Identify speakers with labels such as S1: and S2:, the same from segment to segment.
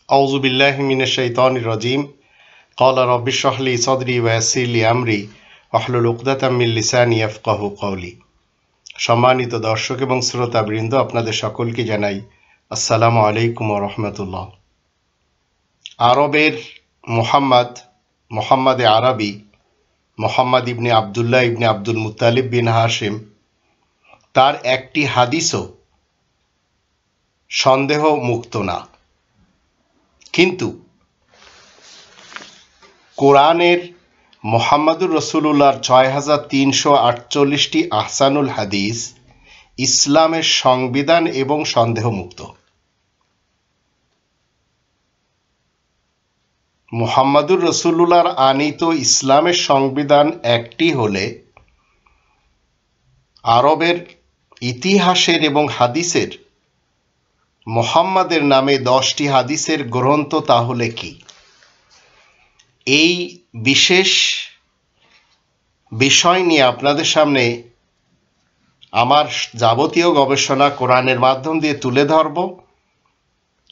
S1: আউযু বিল্লাহি মিনাশ শাইতানির রাজিম। ক্বালা রাব্বি ইশরাহ লি সাদরি ওয়া ইয়াসসির লি আমরি ওয়াহলুল উকদাতাম মিন লিসানি ইয়াফকাহু কওলি। সম্মানিত দর্শক এবং শ্রোতাবৃন্দ, আপনাদের সকলকে জানাই আসসালামু আলাইকুম ওয়া রাহমাতুল্লাহ। আরবের মুহাম্মাদে আরবি মুহাম্মদ ইবনে আবদুল্লাহ ইবনে আব্দুল মুত্তালিব বিন হাশিম, তার একটি হাদিসও সন্দেহ মুক্ত না। কিন্তু কোরআনের মুহাম্মদুর রাসূলুল্লাহর ৬৩৪৮টি আহসানুল হাদিস ইসলামের সংবিধান এবং সন্দেহমুক্ত। মুহাম্মদুর রাসূলুল্লাহর আনীত ইসলামের সংবিধান একটি হলে আরবের ইতিহাসের এবং হাদিসের মুহাম্মাদের নামে 10টি হাদিসের গ্রন্থ তাহলে কি? এই বিশেষ বিষয় নিয়ে আপনাদের সামনে আমার যাবতীয় গবেষণা কোরআনের মাধ্যম দিয়ে তুলে ধরব,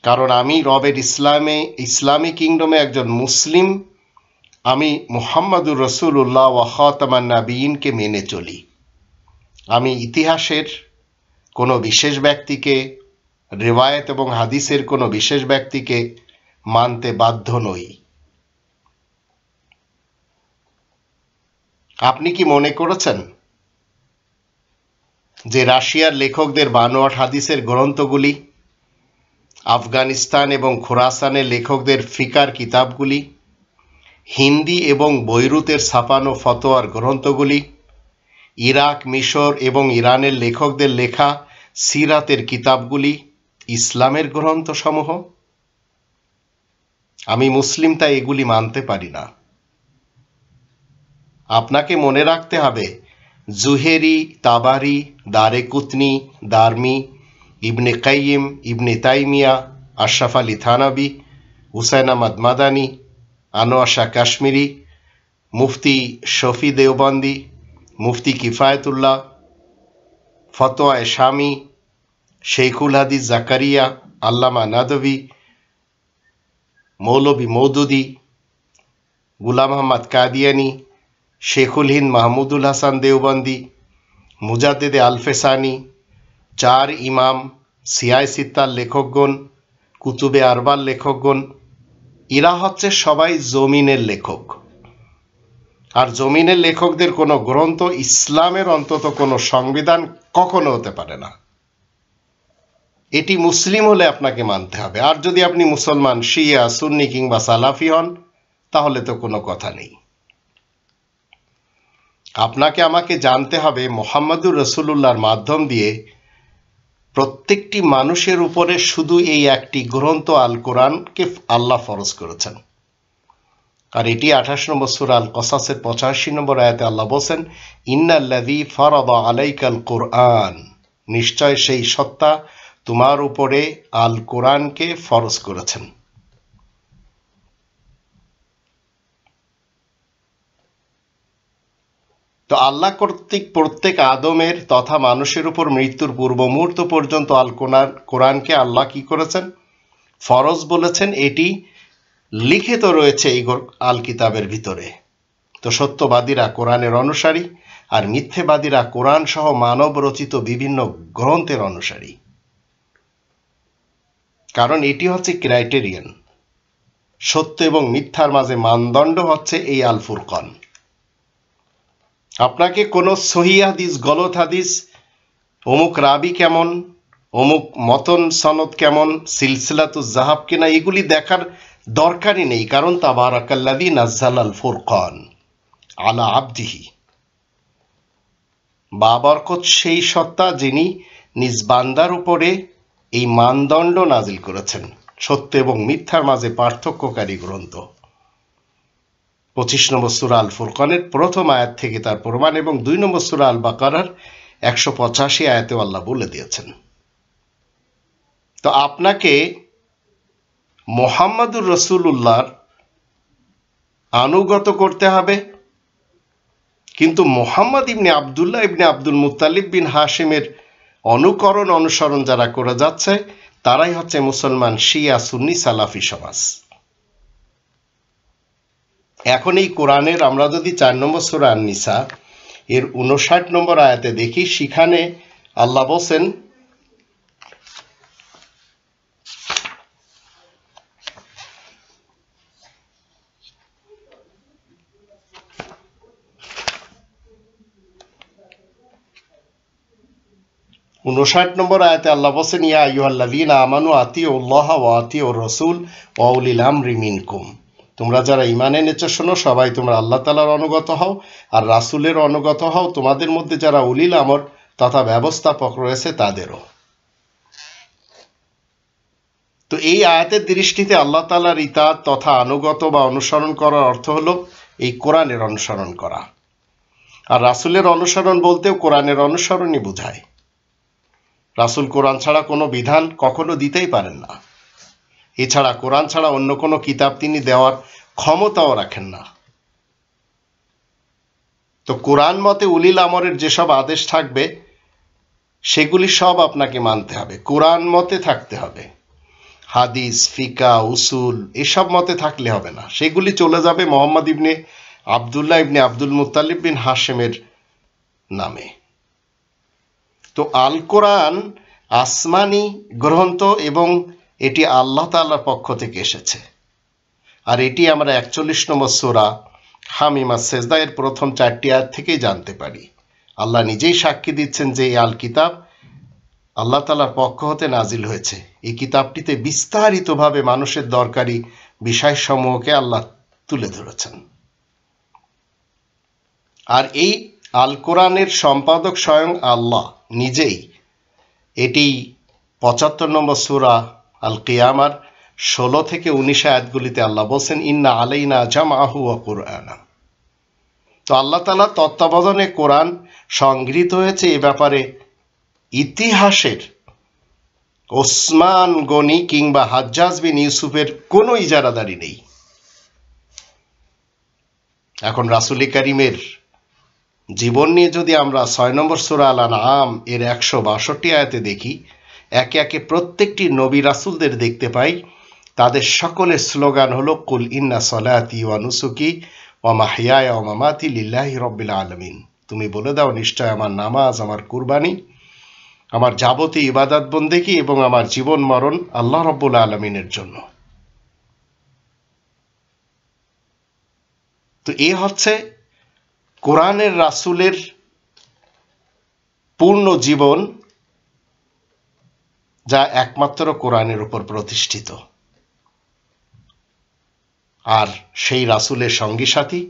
S1: কারণ আমি রবের ইসলামী কিংডমে একজন মুসলিম। আমি মুহাম্মদুর রাসূলুল্লাহ ওয়া খাতামান নাবিয়িনকে মেনে চলি। আমি ইতিহাসের কোনো বিশেষ ব্যক্তিকে, রিওয়ায়াত এবং হাদিসের কোনো বিশেষ ব্যক্তিকে মানতে বাধ্য নই। আপনি কি মনে করেছেন যে রাশিয়ার লেখকদের বানোয়াট হাদিসের গ্রন্থগুলি, আফগানিস্তান এবং খোরাসানের লেখকদের ফিকার কিতাবগুলি, হিন্দি এবং বৈরুতের ছাপানো ফতোয়ার গ্রন্থগুলি, ইরাক, মিশর এবং ইরানের লেখকদের লেখা সিরাতের কিতাবগুলি ইসলামের গ্রন্থসমূহ? আমি মুসলিম, তাই এগুলি মানতে পারি না। আপনাকে মনে রাখতে হবে, জুহেরি, তাবারি, দারেকুতনি, দারমি, ইবনে কাইয়িম, ইবনে তাইমিয়া, আশরাফ আলী থানভী, হুসাইন আহমদ মাদানী, আনোয়ার শাহ কাশ্মীরি, মুফতি শফি দেওবন্দি, মুফতি কিফায়েতুল্লাহ, ফতোয়ায়ে শামী, শেখুল হাদিস জাকারিয়া, আল্লামা নাদভী, মৌলভী মওদুদী, গুলাম আহমদ কাদিয়ানী, শেখুল হিন্দ মাহমুদুল হাসান দেওবন্দি, মুজাদ্দেদে আলফেসানি, 4 ইমাম, সিয়ায় সিত্তার লেখকগণ, কুতুবে আরবার লেখকগণ, এরা হচ্ছে সবাই জমিনের লেখক। আর জমিনের লেখকদের কোনো গ্রন্থ ইসলামের অন্তত কোনো সংবিধান কখনো হতে পারে না। এটি মুসলিম হলে আপনাকে মানতে হবে। আর যদি আপনি মুসলমান, শিয়া, সুন্নি কিংবা সালাফি হন, তাহলে তো কোনো কথা নেই। আপনাকে আমাকে জানতে হবে, মুহাম্মদুর রাসূলুল্লাহর মাধ্যম দিয়ে প্রত্যেকটি মানুষের উপরে শুধু এই একটি গ্রন্থ আল কোরআনকে আল্লাহ ফরজ করেছেন। আর এটি 28 নম্বর সূরা আল কসাসের 85 নম্বর আয়াতে আল্লাহ বলেন, ইন্নাল্লাযী ফারাদা আলাইকাল কুরআন, নিশ্চয় সেই সত্তা তোমার উপরে আল কোরআনকে ফরজ করেছেন। তো আল্লাহ কর্তৃক প্রত্যেক আদমের তথা মানুষের উপর মৃত্যুর পূর্ব মুহূর্ত পর্যন্ত আল কোরআনকে আল্লাহ কি করেছেন? ফরজ বলেছেন। এটি লিখিত রয়েছে এই আল কিতাবের ভিতরে। তো সত্যবাদীরা কোরআনের অনুসারী আর মিথ্যেবাদীরা কোরআন সহ মানব রচিত বিভিন্ন গ্রন্থের অনুসারী। কারণ এটি হচ্ছে ক্রাইটেরিয়ান। সত্য এবং মিথ্যার মাঝে মানদণ্ড হচ্ছে এই আল ফুরকান। আপনাকে কোনো সহিহ হাদিস, গলত হাদিস, অমুক রাবি কেমন, অমুক মতন সনদ কেমন, সিলসিলাতুজ যাহাব কিনা, এগুলি দেখার দরকারই নেই। কারণ তাবারাকাল্লাযী নাযালাল ফুরকান আলা আবদিহি, বাবরকত সেই সত্তা যিনি নিজ বান্দার উপরে এই মানদণ্ড নাজিল করেছেন, সত্য এবং মিথ্যার মাঝে পার্থক্যকারী গ্রন্থ। 25 নম্বর সূরা আল ফুরকানের প্রথম আয়াত থেকে তার প্রমাণ, এবং 2 নম্বর সূরা আল বাকারার 185 আয়াতে আল্লাহ বলে দিয়েছেন। তো আপনাকে মুহাম্মদুর রাসূলুল্লাহর আনুগত করতে হবে, কিন্তু মুহাম্মদ ইবনে আবদুল্লাহ ইবনে আব্দুল মুত্তালিব বিন হাশিমের অনুসরণ যারা করে যাচ্ছে, তারাই হচ্ছে মুসলমান শিয়া সুন্নি সালাফি সমাজ। এখন এই কোরআনের আমরা যদি 4 নম্বর সূরা আন-নিসা এর 59 নম্বর আয়াতে দেখি, সেখানে আল্লাহ বলেন, নম্বর আয়াতে আল্লাহ বলেন, ইয়া আইয়ুহাল্লাযীনা আমানু আতিউল্লাহ ওয়া আতিউর রাসূল ওয়া উলিল আমরি মিনকুম, তোমরা যারা ঈমান এনেছো শোনো, সবাই তোমরা আল্লাহ তাআলার অনুগত হও আর রাসূলের অনুগত হও, তোমাদের মধ্যে যারা উলিল আমর তথা ব্যবস্থাপক রয়েছে তাদেরও। তো এই আয়াতের দৃষ্টিতে আল্লাহ তাআলার ইতাআত তথা আনুগত বা অনুসরণ করার অর্থ হলো এই কোরআনের অনুসরণ করা। আর রাসূলের অনুসরণ বলতেও কোরআনের অনুসরণই বোঝায়। রাসূল কোরআন ছাড়া কোনো বিধান কখনো দিতেই পারেন না। এছাড়া কোরআন ছাড়া অন্য কোনো কিতাব তিনি দেওয়ার ক্ষমতাও রাখেন না। তো কোরআন মতে উলিল আমরের যেসব আদেশ থাকবে সেগুলি সব আপনাকে মানতে হবে, কোরআন মতে থাকতে হবে। হাদিস, ফিকা, উসুল এসব মতে থাকলে হবে না, সেগুলি চলে যাবে মুহাম্মদ ইবনে আব্দুল্লাহ ইবনে আব্দুল মুত্তালিব বিন হাশেমের নামে। তো আল কোরআন আসমানি গ্রন্থ এবং এটি আল্লাহ তাআলার পক্ষ থেকে এসেছে। আর এটি আমরা 41 নম্বর সূরা হামিম আস-সেজদা এর প্রথম 4টি আয়াত থেকেই জানতে পারি। আল্লাহ নিজেই সাক্ষী দিচ্ছেন যে এই আল কিতাব আল্লাহ তাআলার পক্ষ হতে নাজিল হয়েছে। এই কিতাবটিতে বিস্তারিতভাবে মানুষের দরকারি বিষয়সমূহকে আল্লাহ তুলে ধরেছেন। আর এই আল কোরআনের সম্পাদক স্বয়ং আল্লাহ নিজেই। এটি 75 নম্বর সূরা আল কিয়ামার 16 থেকে 19 আয়াতগুলিতে আল্লাহ বলেন, ইন্না আলাইনা জামআহু ওয়া কুরআনা। তো আল্লাহ তাআলা তত্ত্বাবধানে কোরআন সংগৃহীত হয়েছে, এ ব্যাপারে ইতিহাসের ওসমান গনি কিংবা হাজ্জাজ বিন ইউসুফের কোনো ইজারাদারি নেই। এখন রাসূল কারীমের জীবন নিয়ে যদি আমরা 6 নম্বর সূরা আল আনআম এর 162 আয়াতে দেখি, একে একে প্রত্যেকটি নবী রাসূলদের দেখতে পাই, তাদের সকলের স্লোগান হলো কুল ইন্না সলাতি ওয়া নুসুকি ওয়া মাহইয়ায়া ওয়া মামাতি লিল্লাহি রাব্বিল আলামিন। তুমি বলে দাও, নিশ্চয় আমার নামাজ, আমার কুরবানি, আমার যাবতীয় ইবাদত বন্দেগী এবং আমার জীবন মরণ আল্লাহ রাব্বুল আলামিনের জন্য। তো এই হচ্ছে কোরআনের রাসূলের পূর্ণ জীবন, যা একমাত্র কোরআনের উপর প্রতিষ্ঠিত। আর সেই রাসূলের সঙ্গী সাথী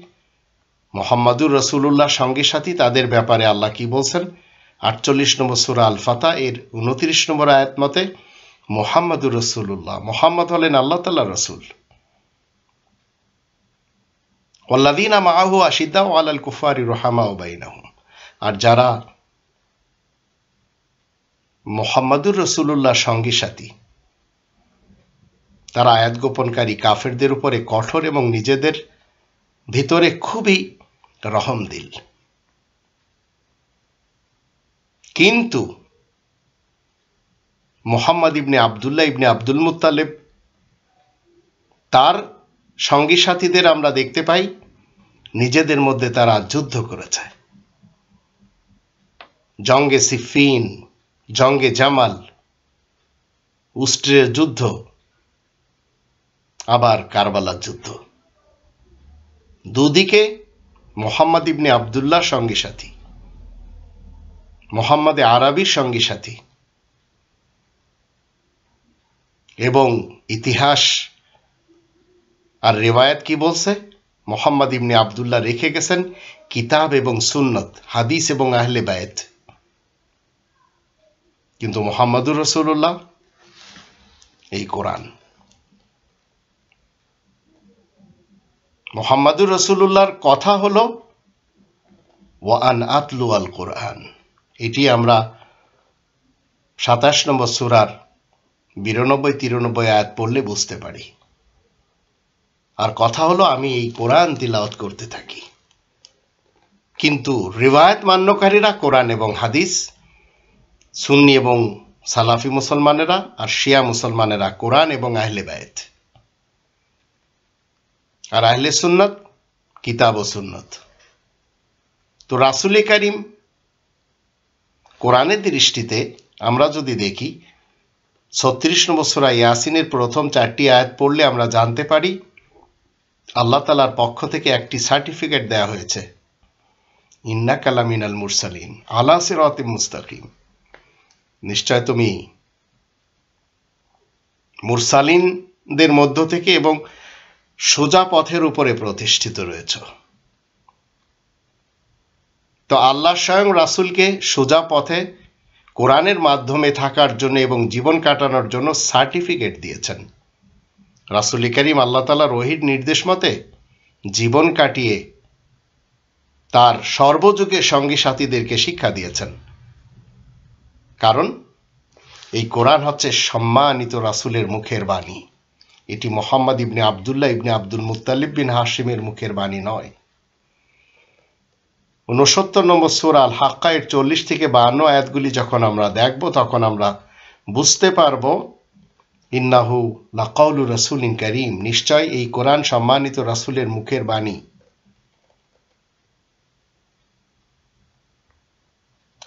S1: মুহাম্মাদুর রাসূলুল্লাহ সঙ্গী সাথী, তাদের ব্যাপারে আল্লাহ কি বলছেন? 48 নম্বর সূরা আল ফাতা এর 29 নম্বর আয়াত মতে, মুহাম্মাদুর রাসূলুল্লাহ, মুহাম্মদ হলেন আল্লাহ তাআলার রাসূল। ওয়াল্লাযীনা মাআহু আশিদ্দাউ আলাল কুফারি রুহামাউ বাইনাহুম। আর যারা মুহাম্মাদুর রাসূলুল্লাহ সঙ্গী সাথী, তারা আয়াত গোপনকারী কাফেরদের উপরে কঠোর এবং নিজেদের ভিতরে খুবই রহমদিল। কিন্তু মুহাম্মদ ইবনে আব্দুল্লাহ ইবনে আব্দুল মুত্তালিব, তার সঙ্গী সাথীদের আমরা দেখতে পাই নিজেদের মধ্যে তারা যুদ্ধ করেছে। জঙ্গে সিফিন, জঙ্গে জামাল, উষ্ট্রের যুদ্ধ, আবার কারবালার যুদ্ধ। দুদিকে মুহাম্মদ ইবনে আব্দুল্লাহ সঙ্গী সাথী, মুহাম্মদ আরবির সঙ্গী সাথী। এবং ইতিহাস আর রিওয়ায়াত কি বলছে? মুহাম্মদ ইবনে আব্দুল্লাহ রেখে গেছেন কিতাব এবং সুন্নত, হাদিস এবং আহলে বায়াত। কিন্তু মুহাম্মাদুর রাসূলুল্লাহ এই কোরআন। মুহাম্মাদুর রাসূলুল্লাহর কথা হলো ওয়া আন আতলু আল কোরআন। এটি আমরা 27 নম্বর সূরার 92-93 আয়াত পড়লে বুঝতে পারি। আর কথা হলো আমি এই কোরআন তিলাওয়াত করতে থাকি। কিন্তু রিওয়ায়াত মান্যকারীরা কোরআন এবং হাদিস, সুন্নি এবং সালাফি মুসলমানেরা আর শিয়া মুসলমানেরা কোরআন এবং আহলে বায়েত, আর আহলে সুন্নাত কিতাব ও সুন্নত। তো রাসূল কারীম কোরআনের দৃষ্টিতে আমরা যদি দেখি ৩৬ নম্বর সূরা ইয়াসিনের প্রথম 4টি আয়াত পড়লে আমরা জানতে পারি আল্লাহ তাআলার পক্ষ থেকে একটি সার্টিফিকেট দেয়া হয়েছে, ইন্নাকা লামিনাল মুরসালিন আলা সিরাতিম মুস্তাকিম, নিশ্চয় তুমি মুরসালিনদের মধ্য থেকে এবং সোজা পথের উপরে প্রতিষ্ঠিত রয়েছে। তো আল্লাহ স্বয়ং রাসূলকে সোজা পথে কোরআনের মাধ্যমে থাকার জন্য এবং জীবন কাটানোর জন্য সার্টিফিকেট দিয়েছেন। রাসূল কারীম আল্লাহ তাআলার ওহীর নির্দেশ মতে জীবন কাটিয়ে তার সর্বযুগের সঙ্গী সাথীদেরকে শিক্ষা দিয়েছেন। কারণ এই কোরআন হচ্ছে সম্মানিত রাসূলের মুখের বাণী, এটি মুহাম্মদ ইবনে আব্দুল্লাহ ইবনে আব্দুল মুত্তালিব বিন হাশিমের মুখের বাণী নয়। ৬৯ নম্বর সূরা আল হাক্কা এর ৪০ থেকে ৫২ আয়াতগুলি যখন আমরা দেখব তখন আমরা বুঝতে পারব ইন্নাহু লাকাউলু রাসূলিন কারীম, নিশ্চয় এই কোরআন সম্মানিত রাসূলের মুখের বাণী।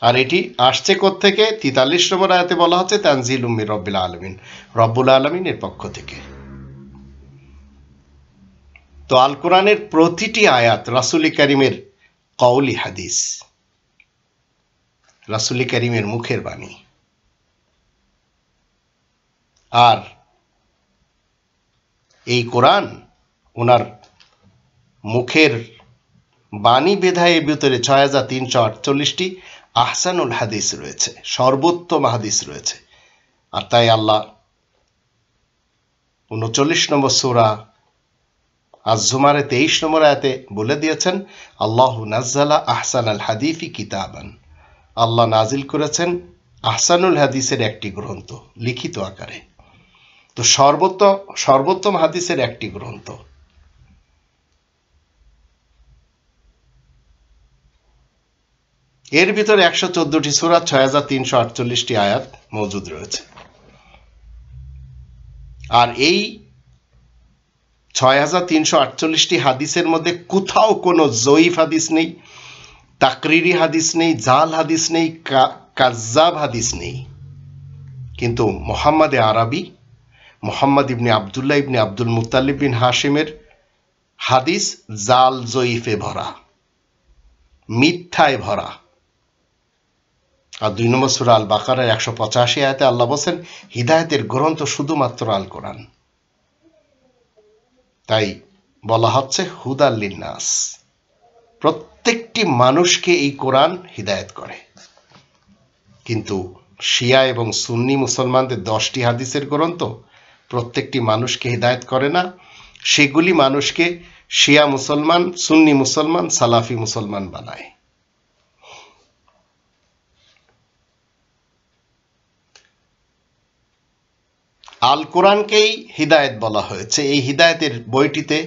S1: আর এটি আসছে কোত্থেকে? ৪৩ নম্বর আয়াতে বলা হচ্ছে তানজিলুম মির রব্বিল আলামিন, রব্বুল আলামিনের পক্ষ থেকে। তো আল কোরআনের প্রতিটি আয়াত রাসূল কারীমের কওলি হাদিস, রাসূল কারীমের মুখের বাণী। আর এই কোরআন ওনার মুখের বাণী বিধায়ের ভিতরে ৬৩৪৮টি আহসানুল হাদিস রয়েছে, সর্বোত্তম হাদিস রয়েছে। আর তাই আল্লাহ ৩৯ নম্বর সূরা আজ-জুমারে ২৩ নম্বর আয়াতে বলে দিয়েছেন আল্লাহু নাজ্জালা আহসানাল হাদিসি কিতাবান, আল্লাহ নাজিল করেছেন আহসানুল হাদিসের একটি গ্রন্থ লিখিত আকারে। তো সর্বোত্তম হাদিসের একটি গ্রন্থ। এর ভিতরে ১১৪টি সূরা ৬৩৪৮টি আয়াত মজুদ রয়েছে। আর এই ৬৩৪৮টি হাদিসের মধ্যে কোথাও কোনো জয়ীফ হাদিস নেই, তাকরিরি হাদিস নেই, জাল হাদিস নেই, কাজ্জাব হাদিস নেই। কিন্তু মুহাম্মদে আরবি মুহাম্মদ ইবনে আব্দুল্লাহ ইবনে আব্দুল মুত্তালিব বিন হাশিমের হাদিস জাল জয়ীফে ভরা, মিথ্যায় ভরা। আর ২ নম্বর সূরা আল বাকারার ১৮৫ আয়াতে আল্লাহ বলেন হিদায়াতের গ্রন্থ শুধুমাত্র আল কোরআন। তাই বলা হচ্ছে হুদাল লিন্নাস, প্রত্যেকটি মানুষকে এই কোরআন হিদায়াত করে। কিন্তু শিয়া এবং সুন্নি মুসলমানদের 10টি হাদিসের গ্রন্থ প্রত্যেকটি মানুষকে হিদায়াত করে না, সেগুলি মানুষকে শিয়া মুসলমান, সুন্নি মুসলমান, সালাফি মুসলমান বানায়। আল কোরআনকেই হিদায়াত বলা হয়েছে। এই হিদায়াতের বইটিতে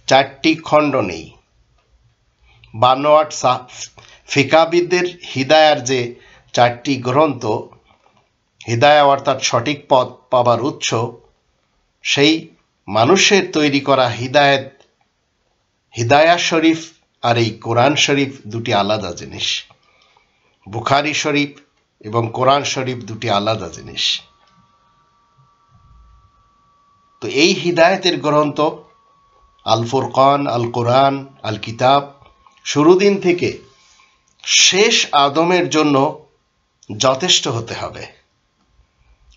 S1: 4টি খণ্ড নেই। বানোয়াট ফিকাবিদদের হিদায়ার যে 4টি গ্রন্থ, হিদায়া অর্থাৎ সঠিক পথ পাবার উৎস, সেই মানুষের তৈরি করা হিদায়া শরীফ আর এই কোরআন শরীফ দুটি আলাদা জিনিস। বুখারী শরীফ এবং কোরআন শরীফ দুটি আলাদা জিনিস। তো এই হিদায়াতের গ্রন্থ আল ফুরকান, আল কোরআন, আল কিতাব শুরু দিন থেকে শেষ আদমের জন্য যথেষ্ট হতে হবে।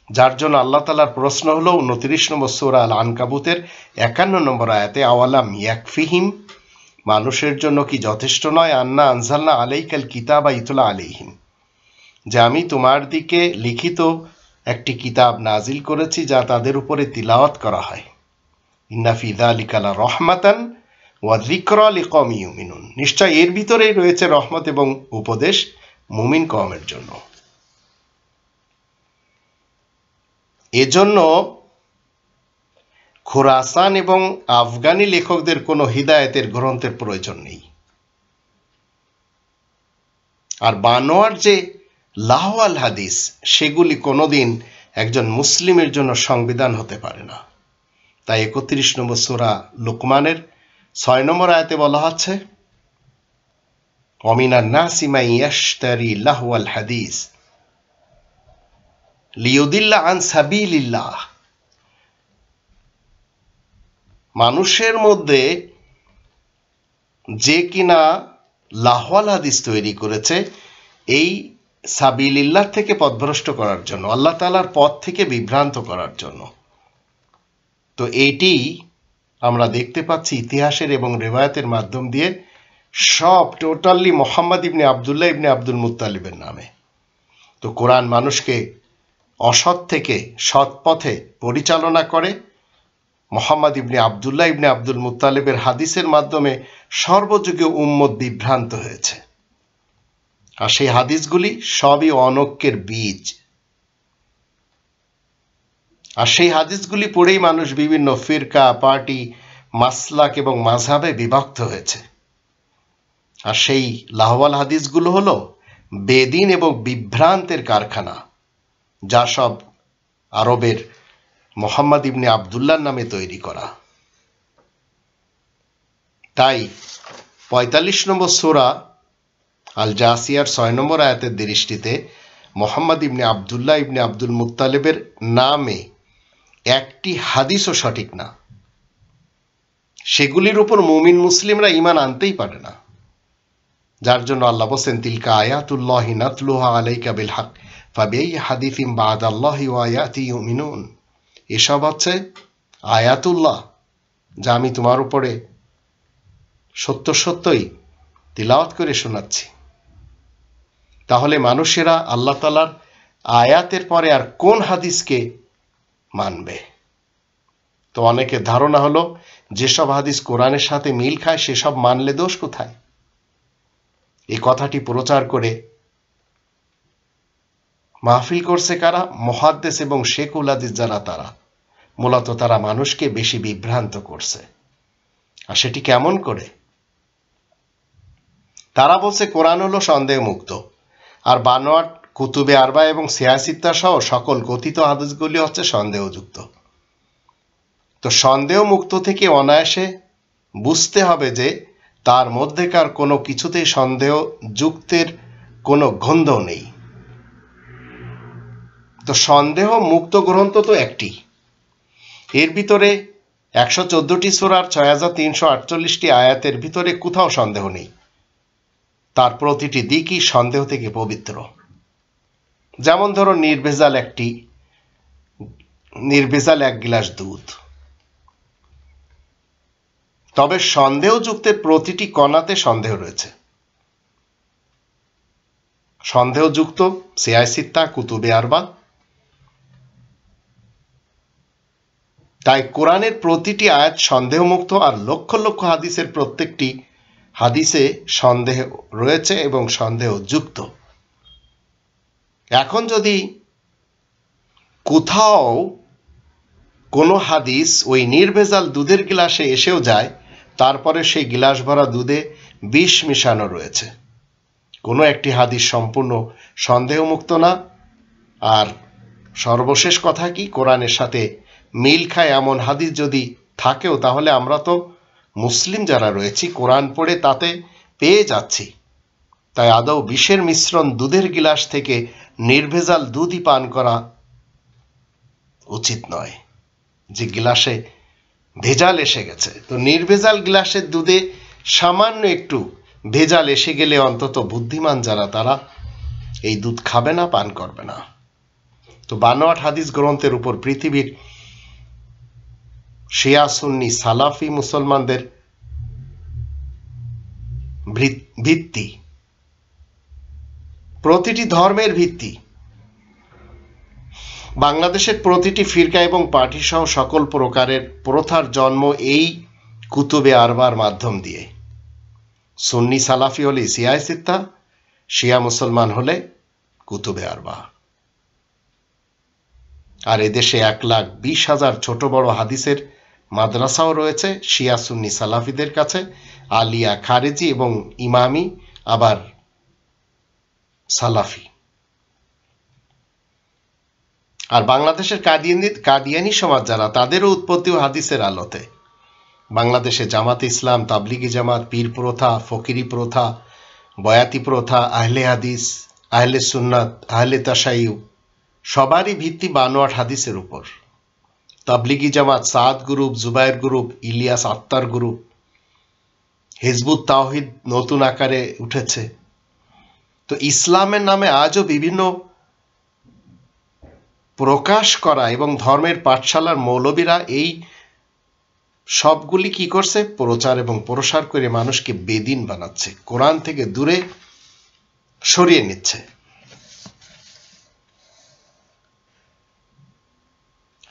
S1: যার জন্য আল্লাহ তাআলার প্রশ্ন হলো ২৯ নম্বর সূরা আল আনকাবুতের ৫১ নম্বর আয়াতে আওয়ালাম ইয়াকফিহিম, মানুষের জন্য কি যথেষ্ট নয়, আন্না আনজালনা আলাইকাল কিতাবা ইতলা আলাইহিম, যে আমি তোমার দিকে লিখিত একটি কিতাব নাজিল করেছি যা তাদের উপরে তিলাওয়াত করা হয়। ইন্না ফি যালিকা লা রাহমাতান ওয়া যিকরা লিকওমি ইউমিনুন, নিশ্চয় এর ভিতরেই রয়েছে রহমত এবং উপদেশ মুমিন কওমের জন্য। এজন্য খুরাসান এবং আফগানি লেখকদের কোনো হিদায়াতের গ্রন্থের প্রয়োজন নেই। আর বানোয়ার যে লাহওয়াল হাদিস সেগুলি কোনোদিন একজন মুসলিমের জন্য সংবিধান হতে পারে না। তাই ৩১ নম্বর সূরা লুকমানের ৬ নম্বর আয়াতে বলা হচ্ছে, ওয়ামিনান নাসি মান ইয়াশতারি লাহওয়াল হাদিস লিয়ুদিল্লা আন সাবিলিল্লাহ। মানুষের মধ্যে যে কিনা লাহওয়াল হাদিস তৈরি করেছে এই সাবিলিল্লাহ থেকে পথভ্রষ্ট করার জন্য, আল্লাহ তাআলার পথ থেকে বিভ্রান্ত করার জন্য। তো এইটি আমরা দেখতে পাচ্ছি ইতিহাসের এবং রিওয়ায়াতের মাধ্যম দিয়ে, সব টোটালি মুহাম্মদ ইবনে আব্দুল্লাহ ইবনে আব্দুল মুত্তালিবের নামে। তো কোরআন মানুষকে অসৎ থেকে সৎ পথে পরিচালনা করে। মুহাম্মদ ইবনে আব্দুল্লাহ ইবনে আব্দুল মুত্তালিবের হাদিসের মাধ্যমে সর্বযুগে উম্মত বিভ্রান্ত হয়েছে, আর সেই হাদিসগুলি সবই অনৈক্যের বীজ। আর সেই হাদিসগুলি পড়েই মানুষ বিভিন্ন ফিরকা, পার্টি, মাসলাক এবং মাযহাবে বিভক্ত হয়েছে। আর সেই লাহওয়াল হাদিসগুলো হলো বেদিন এবং বিভ্রান্তের কারখানা, যা সব আরবের মুহাম্মদ ইবনে আব্দুল্লাহর নামে তৈরি করা। তাই ৪৫ নম্বর সূরা আল জাসিয়ার ৬ নম্বর আয়াতের দৃষ্টিতে মুহাম্মদ ইবনে আব্দুল্লাহ ইবনে আব্দুল মুত্তালিবের নামে একটি হাদিসও সঠিক না। সেগুলির উপর মুমিন মুসলিমরা ঈমান আনতেই পারে না, যার জন্য আল্লাহ বলেন, তিলকা আয়াতুল্লাহি নাতলুহা আলাইকা বিল হক ফাবিআই হাদিসিন বাদাল্লাহি ওয়া আয়াতি ইউমিনুন। এসব হচ্ছে আয়াতুল্লাহ, যা আমি তোমার উপরে সত্য সত্যই তিলাওয়াত করে শোনাচ্ছি। তাহলে মানুষেরা আল্লাহ তাআলার আয়াতের পরে আর কোন হাদিসকে মানবে? তো অনেকের ধারণা হলো যেসব হাদিস কোরআনের সাথে মিল খায় সেসব মানলে দোষ কোথায়? এই কথাটি প্রচার করে মাহফিল করছে কারা? মুহাদ্দিস এবং শেখুল হাদিস যারা, তারা মূলত তারা মানুষকে বেশি বিভ্রান্ত করছে। আর সেটি কেমন করে? তারা বলছে কোরআন হলো সন্দেহ মুক্ত, আর বানোয়াট, কুতুবে আরবা এবং সিয়াসিত্তা সহ সকল কথিত হাদিসগুলি হচ্ছে সন্দেহযুক্ত। তো সন্দেহ মুক্ত থেকে অনায়াসে বুঝতে হবে যে তার মধ্যেকার কোনো কিছুতেই সন্দেহ যুক্তের কোনো গন্ধ নেই। তো সন্দেহ মুক্ত গ্রন্থ তো একটি, এর ভিতরে ১১৪টি সূরার ৬৩৪৮টি আয়াতের ভিতরে কোথাও সন্দেহ নেই। তার প্রতিটি দিকই সন্দেহ থেকে পবিত্র। যেমন ধরো নির্ভেজাল এক গিলাস দুধ। তবে সন্দেহযুক্তের প্রতিটি কণাতে সন্দেহ রয়েছে। সন্দেহযুক্ত সিয়াসিত্তা, কুতুবে আরবা। তাই কোরআনের প্রতিটি আয়াত সন্দেহমুক্ত, আর লক্ষ লক্ষ হাদিসের প্রত্যেকটি হাদিসে সন্দেহ রয়েছে এবং সন্দেহযুক্ত। এখন যদি কোথাও কোনো হাদিস ওই নির্ভেজাল দুধের গ্লাসে এসেও যায়, তারপরে সেই গ্লাস ভরা দুধে বিষ মিশানো রয়েছে, কোনো একটি হাদিস সম্পূর্ণ সন্দেহমুক্ত না। আর সর্বশেষ কথা কি, কোরআনের সাথে মিল খায় এমন হাদিস যদি থাকেও, তাহলে আমরা তো মুসলিম যারা রয়েছি কোরআন পড়ে তাতে পেয়ে যাচ্ছি। তাই আদৌ বিষের মিশ্রণ দুধের গিলাস থেকে নির্ভেজাল দুধই পান করা উচিত নয়, যে গিলাসে ভেজাল এসে গেছে। তো নির্ভেজাল গ্লাসের দুধে সামান্য একটু ভেজাল এসে গেলে অন্তত বুদ্ধিমান যারা, তারা এই দুধ খাবে না, পান করবে না। তো বানোয়াট হাদিস গ্রন্থের উপর পৃথিবীর শিয়া, সুন্নি, সালাফি মুসলমানদের ভিত্তি, প্রতিটি ধর্মের ভিত্তি। বাংলাদেশের প্রতিটি ফিরকা এবং পার্টি সহ সকল প্রকারের প্রথার জন্ম এই কুতুবে আরবার মাধ্যম দিয়ে। সুন্নি সালাফি হলে সিয়াসিত্তা, শিয়া মুসলমান হলে কুতুবে আরবা। আর এদেশে ১,২০,০০০ ছোট বড় হাদিসের মাদ্রাসাও রয়েছে শিয়া সুন্নি সালাফিদের কাছে, আলিয়া, খারেজি এবং ইমামি, আবার সালাফি। আর বাংলাদেশের কাদিয়ানি সমাজ যারা, তাদেরও উৎপত্তিও হাদিসের আলোতে। বাংলাদেশে জামাত ইসলাম, তাবলিগি জামাত, পীর প্রথা, ফকিরি প্রথা, বয়াতি প্রথা, আহলে হাদিস, আহলে সুন্নাত, আহলে তাশাইয়ু, সবারই ভিত্তি বানোয়াট হাদিসের উপর। Tablighi Jamaat Saad group, Zubair group, Ilyas Attar group, Hizbut Tawheed নতুন আকারে উঠেছে। তো ইসলামের নামে আজও বিভিন্ন প্রকাশ করা এবং ধর্মের পাঠশালার মৌলবীরা এই সবগুলি কি করছে? প্রচার এবং প্রসার করে মানুষকে বেদিন বানাচ্ছে, কোরআন থেকে দূরে সরিয়ে নিচ্ছে।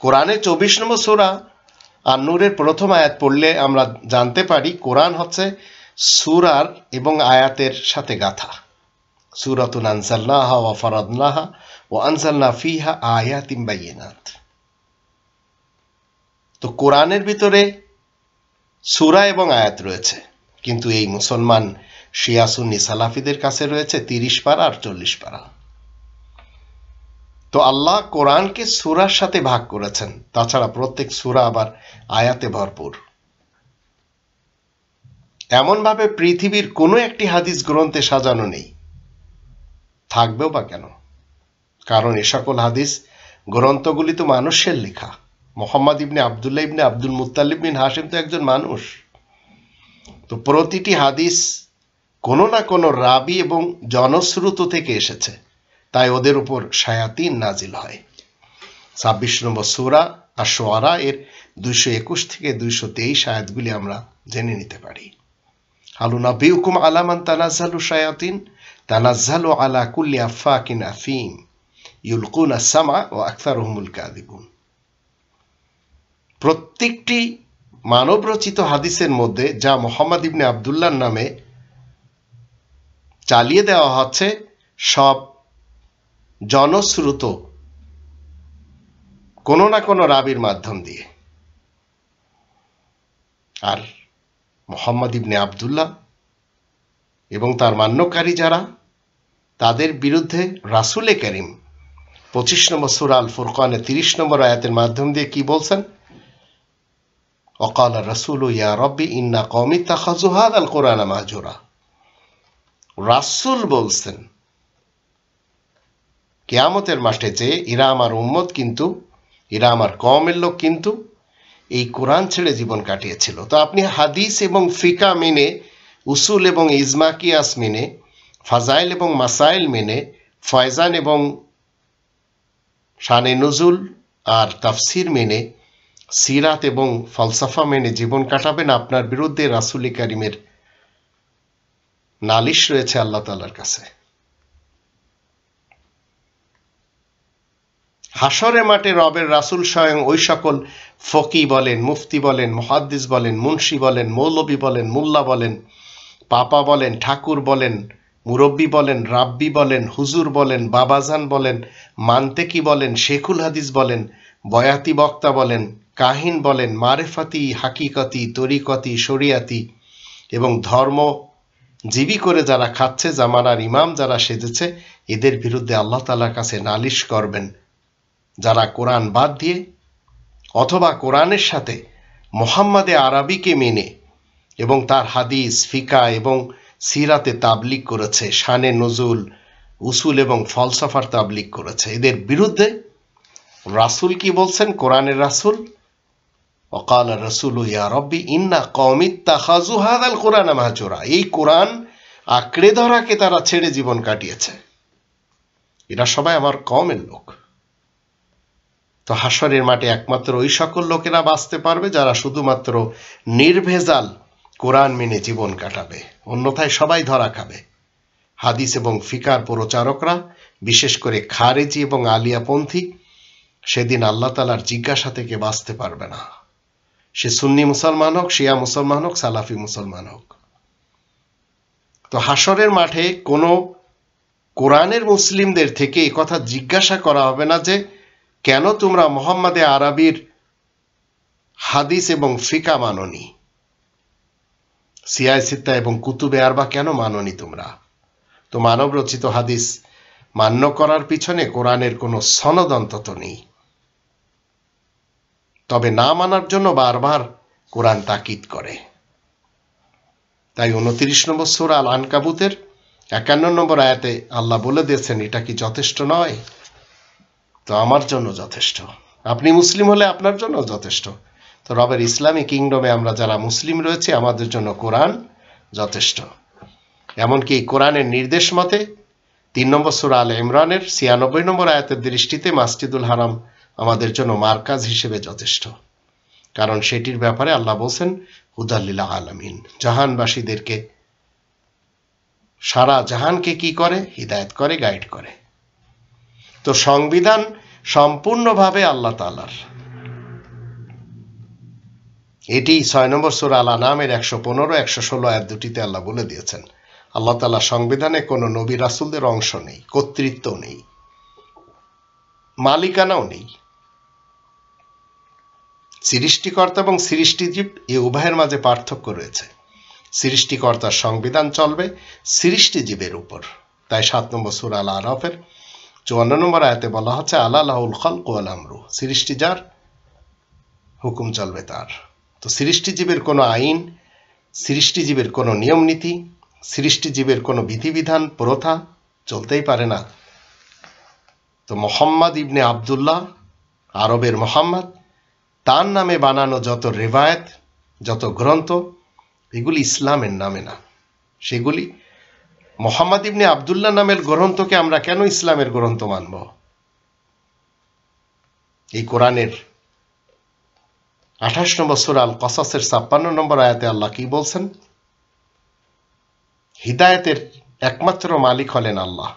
S1: কোরআনের 24 নম্বর সূরা আন-নূরের প্রথম আয়াত পড়লে আমরা জানতে পারি কোরআন হচ্ছে সূরার এবং আয়াতের সাথে গাথা। সূরাতুন আনজালনাহা ওয়া ফারাদনাহা ওয়া আনজালনা ফিহা আয়াতিন বাইয়িনাত। তো কোরআনের ভিতরে সূরা এবং আয়াত রয়েছে, কিন্তু এই মুসলমান শিয়া সুন্নি সালাফিদের কাছে রয়েছে 30 পারা আর 40 পারা। তো আল্লাহ কোরআনকে সূরার সাথে ভাগ করেছেন, তাছাড়া প্রত্যেক সূরা আবার আয়াতে ভরপুর। এমনভাবে পৃথিবীর কোনো একটি হাদিস গ্রন্থে সাজানো নেই, থাকবেও বা কেন? কারণ এ সকল হাদিস গ্রন্থগুলি তো মানুষের লেখা। মোহাম্মদ ইবনে আবদুল্লাহ ইবনে আব্দুল মুত্তালিব বিন হাশিম তো একজন মানুষ। তো প্রতিটি হাদিস কোনো না কোনো রাবি এবং জনশ্রুত থেকে এসেছে, তাই ওদের উপর শায়াতিন নাজিল হয়। 26 নম্বর সূরা আশ-শুআরা এর 221 থেকে 223 আয়াতগুলি আমরা জেনে নিতে পারি। হালু নাবিউকুম আলা মান তানাজ্জালু শায়াতিন তানাজ্জালু আলা কুল্লি আফাকিন আফিম ইউলকুনা সামা ওয়া আকসারুহুমুল কাযিবুন। প্রত্যেকটি মানবরচিত হাদিসের মধ্যে যা মোহাম্মদ ইবনে আবদুল্লাহর নামে চালিয়ে দেওয়া হচ্ছে, সব জনশ্রুত কোনো না কোনো রাবির মাধ্যম দিয়ে। আর মোহাম্মদ ইবনে আবদুল্লাহ এবং তার মান্যকারী যারা, তাদের বিরুদ্ধে রাসূলে কারীম 25 নম্বর সূরা আল ফুরকানের 30 নম্বর আয়াতের মাধ্যম দিয়ে কি বলছেন? ওয়াকালা রাসূলু ইয়া রাব্বি ইন্না কওমি ইত্তাখাযু হাযাল কুরআনা মাহজুরা। রাসূল বলছেন কিয়ামতের মাঠে যে এরা আমার উম্মত, কিন্তু এরা আমার কওমের লোক, কিন্তু এই কোরআন ছেড়ে জীবন কাটিয়েছিল। তো আপনি হাদিস এবং ফিকা মেনে, উসুল এবং ইজমা কিয়াস মেনে, ফাজাইল এবং মাসাইল মেনে, ফয়জান এবং শানে নুজুল আর তাফসির মেনে, সিরাত এবং ফলসাফা মেনে জীবন কাটাবেন, আপনার বিরুদ্ধে রাসূল কারীমের নালিশ রয়েছে আল্লাহ তাআলার কাছে। হাসরের মাঠে রবের রাসূল স্বয়ং ওই সকল ফকি বলেন, মুফতি বলেন, মুহাদ্দিস বলেন, মুন্সি বলেন, মৌলবী বলেন, মুল্লা বলেন, পাপা বলেন, ঠাকুর বলেন, মুরব্বী বলেন, রাব্বি বলেন, হুজুর বলেন, বাবাজান বলেন, মান্তেকি বলেন, শেখুল হাদিস বলেন, বয়াতি বক্তা বলেন, কাহিন বলেন, মারেফাতি, হাকিকতি, তরিকতি, শরিয়াতি এবং ধর্মজীবী করে যারা খাচ্ছে, জামানার ইমাম যারা সেজেছে, এদের বিরুদ্ধে আল্লাহ তাআলার কাছে নালিশ করবেন। যারা কোরআন বাদ দিয়ে অথবা কোরআনের সাথে মুহাম্মাদে আরবিকে মেনে এবং তার হাদিস, ফিকা এবং সিরাতে তাবলিগ করেছে, শানে নজুল, উসুল এবং ফলসফার তাবলিগ করেছে, এদের বিরুদ্ধে রাসূল কি বলছেন? কোরআনের রাসূল ওয়াকালা রাসূলু ইয়া রাব্বি ইন্না কওমি ইত্তাখাযু হাযাল কুরআনা মাহজুরা। এই কোরআন আঁকড়ে ধরাকে তারা ছেড়ে জীবন কাটিয়েছে, এরা সবাই আমার কওমের লোক। তো হাসরের মাঠে একমাত্র ওই সকল লোকেরা বাঁচতে পারবে যারা শুধুমাত্র নির্ভেজাল কোরআন মেনে জীবন কাটাবে, অন্যথায় সবাই ধরা খাবে। হাদিস এবং ফিকার প্রচারকরা, বিশেষ করে খারেজি এবং আলিয়াপন্থী, সেদিন আল্লাহ তাআলার জিজ্ঞাসা থেকে বাঁচতে পারবে না। সে সুন্নি মুসলমান হোক, শিয়া মুসলমান হোক, সালাফি মুসলমান হোক। তো হাসরের মাঠে কোনো কোরআনের মুসলিমদের থেকে এই কথা জিজ্ঞাসা করা হবে না যে কেন তোমরা মুহাম্মাদে আরবির হাদিস এবং ফিকা মাননি, সিয়ায় সিত্তা এবং কুতুবে আরবা কেন মাননি তোমরা? তো মানব রচিত হাদিস মান্য করার পিছনে কোরআনের কোনো সনদ অন্তত নেই, তবে না মানার জন্য বারবার কোরআন তাকিদ করে। তাই 29 নম্বর সূরা আল আনকাবুতের 51 নম্বর আয়াতে আল্লাহ বলে দিয়েছেন, এটা কি যথেষ্ট নয়? তো আমার জন্য যথেষ্ট। আপনি মুসলিম হলে আপনার জন্য যথেষ্ট। তো রবের ইসলামী কিংডমে আমরা যারা মুসলিম রয়েছে, আমাদের জন্য কোরআন যথেষ্ট। এমনকি এই কোরআনের নির্দেশ মতে 3 নম্বর সূরা আল ইমরানের 96 নম্বর আয়াতের দৃষ্টিতে মসজিদুল হারাম আমাদের জন্য মারকাজ হিসেবে যথেষ্ট। কারণ সেটির ব্যাপারে আল্লাহ বলছেন, হুদাল লিল আলামিন, জাহানবাসীদেরকে, সারা জাহানকে কি করে? হিদায়াত করে, গাইড করে। তো সংবিধান সম্পূর্ণভাবে আল্লাহ তাআলার। এটি 6 নম্বর সূরা আল আনামের 115, 116 আয়াত দুটিতে আল্লাহ বলে দিয়েছেন, আল্লাহ তাআলা সংবিধানে কোনো নবী রাসূলদের অংশ নেই, কর্তৃত্ব নেই, মালিকানাও নেই। সৃষ্টিকর্তা এবং সৃষ্টিজীব এই উভয়ের মাঝে পার্থক্য রয়েছে। সৃষ্টিকর্তার সংবিধান চলবে সৃষ্টিজীবের উপর। তাই 7 নম্বর সূরা আল আরাফের 54 নম্বর আয়াতে বলা হচ্ছে, আলা লাহুল খালকু ওয়াল আমরু, সৃষ্টি যার, হুকুম চলবে তার। তো সৃষ্টিজীবের কোনো আইন, সৃষ্টিজীবের কোনো নিয়ম নীতি, সৃষ্টিজীবের কোনো বিধিবিধান, প্রথা চলতেই পারে না। তো মোহাম্মদ ইবনে আবদুল্লাহ, আরবের মোহাম্মদ, তার নামে বানানো যত রিওয়ায়াত, যত গ্রন্থ, এগুলি ইসলামের নামে না। সেগুলি মোহাম্মদ ইবনে আবদুল্লাহ নামের গ্রন্থকে আমরা কেন ইসলামের গ্রন্থ মানব? এই কোরআনের 28 নম্বর সূরা আল কসাসের 56 নম্বর আয়াতে আল্লাহ কি বলছেন? হিদায়াতের একমাত্র মালিক হলেন আল্লাহ,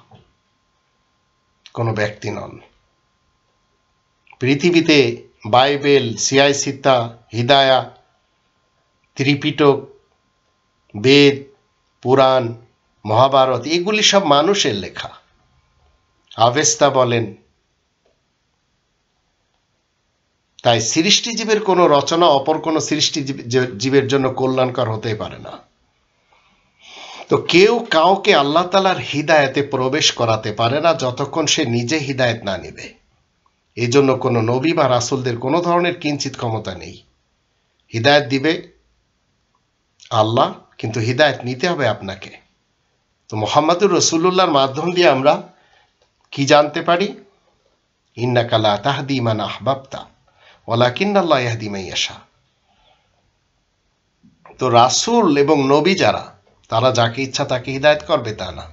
S1: কোনো ব্যক্তি নন। পৃথিবীতে বাইবেল, সিয়াই সিত্তা, হিদায়া, ত্রিপিটক, বেদ, পুরাণ, মহাভারত, এগুলি সব মানুষের লেখা। আভেস্তা বলেন। তাই সৃষ্টিজীবের কোনো রচনা অপর কোনো সৃষ্টিজীবের জন্য কল্যাণকর হতে পারে না। তো কেউ কাউকে আল্লাহ তাআলার হিদায়াতে প্রবেশ করাতে পারে না যতক্ষণ সে নিজে হিদায়াত না নেবে। এই জন্য কোনো নবী বা রাসূলদের কোনো ধরনের কিঞ্চিত ক্ষমতা নেই। হিদায়াত দিবে আল্লাহ, কিন্তু হিদায়াত নিতে হবে আপনাকে। তো মুহাম্মদুর রাসূলুল্লাহর মাধ্যম দিয়ে আমরা কি জানতে পারি? ইন্নাকা লা তাহদি মান আহবাবতা ওয়ালাকিন্নাল্লাহ ইয়াহদি মান ইয়াশা। তো রাসূল এবং নবী যারা, তারা যাকে ইচ্ছা তাকে হিদায়াত করবে তা না,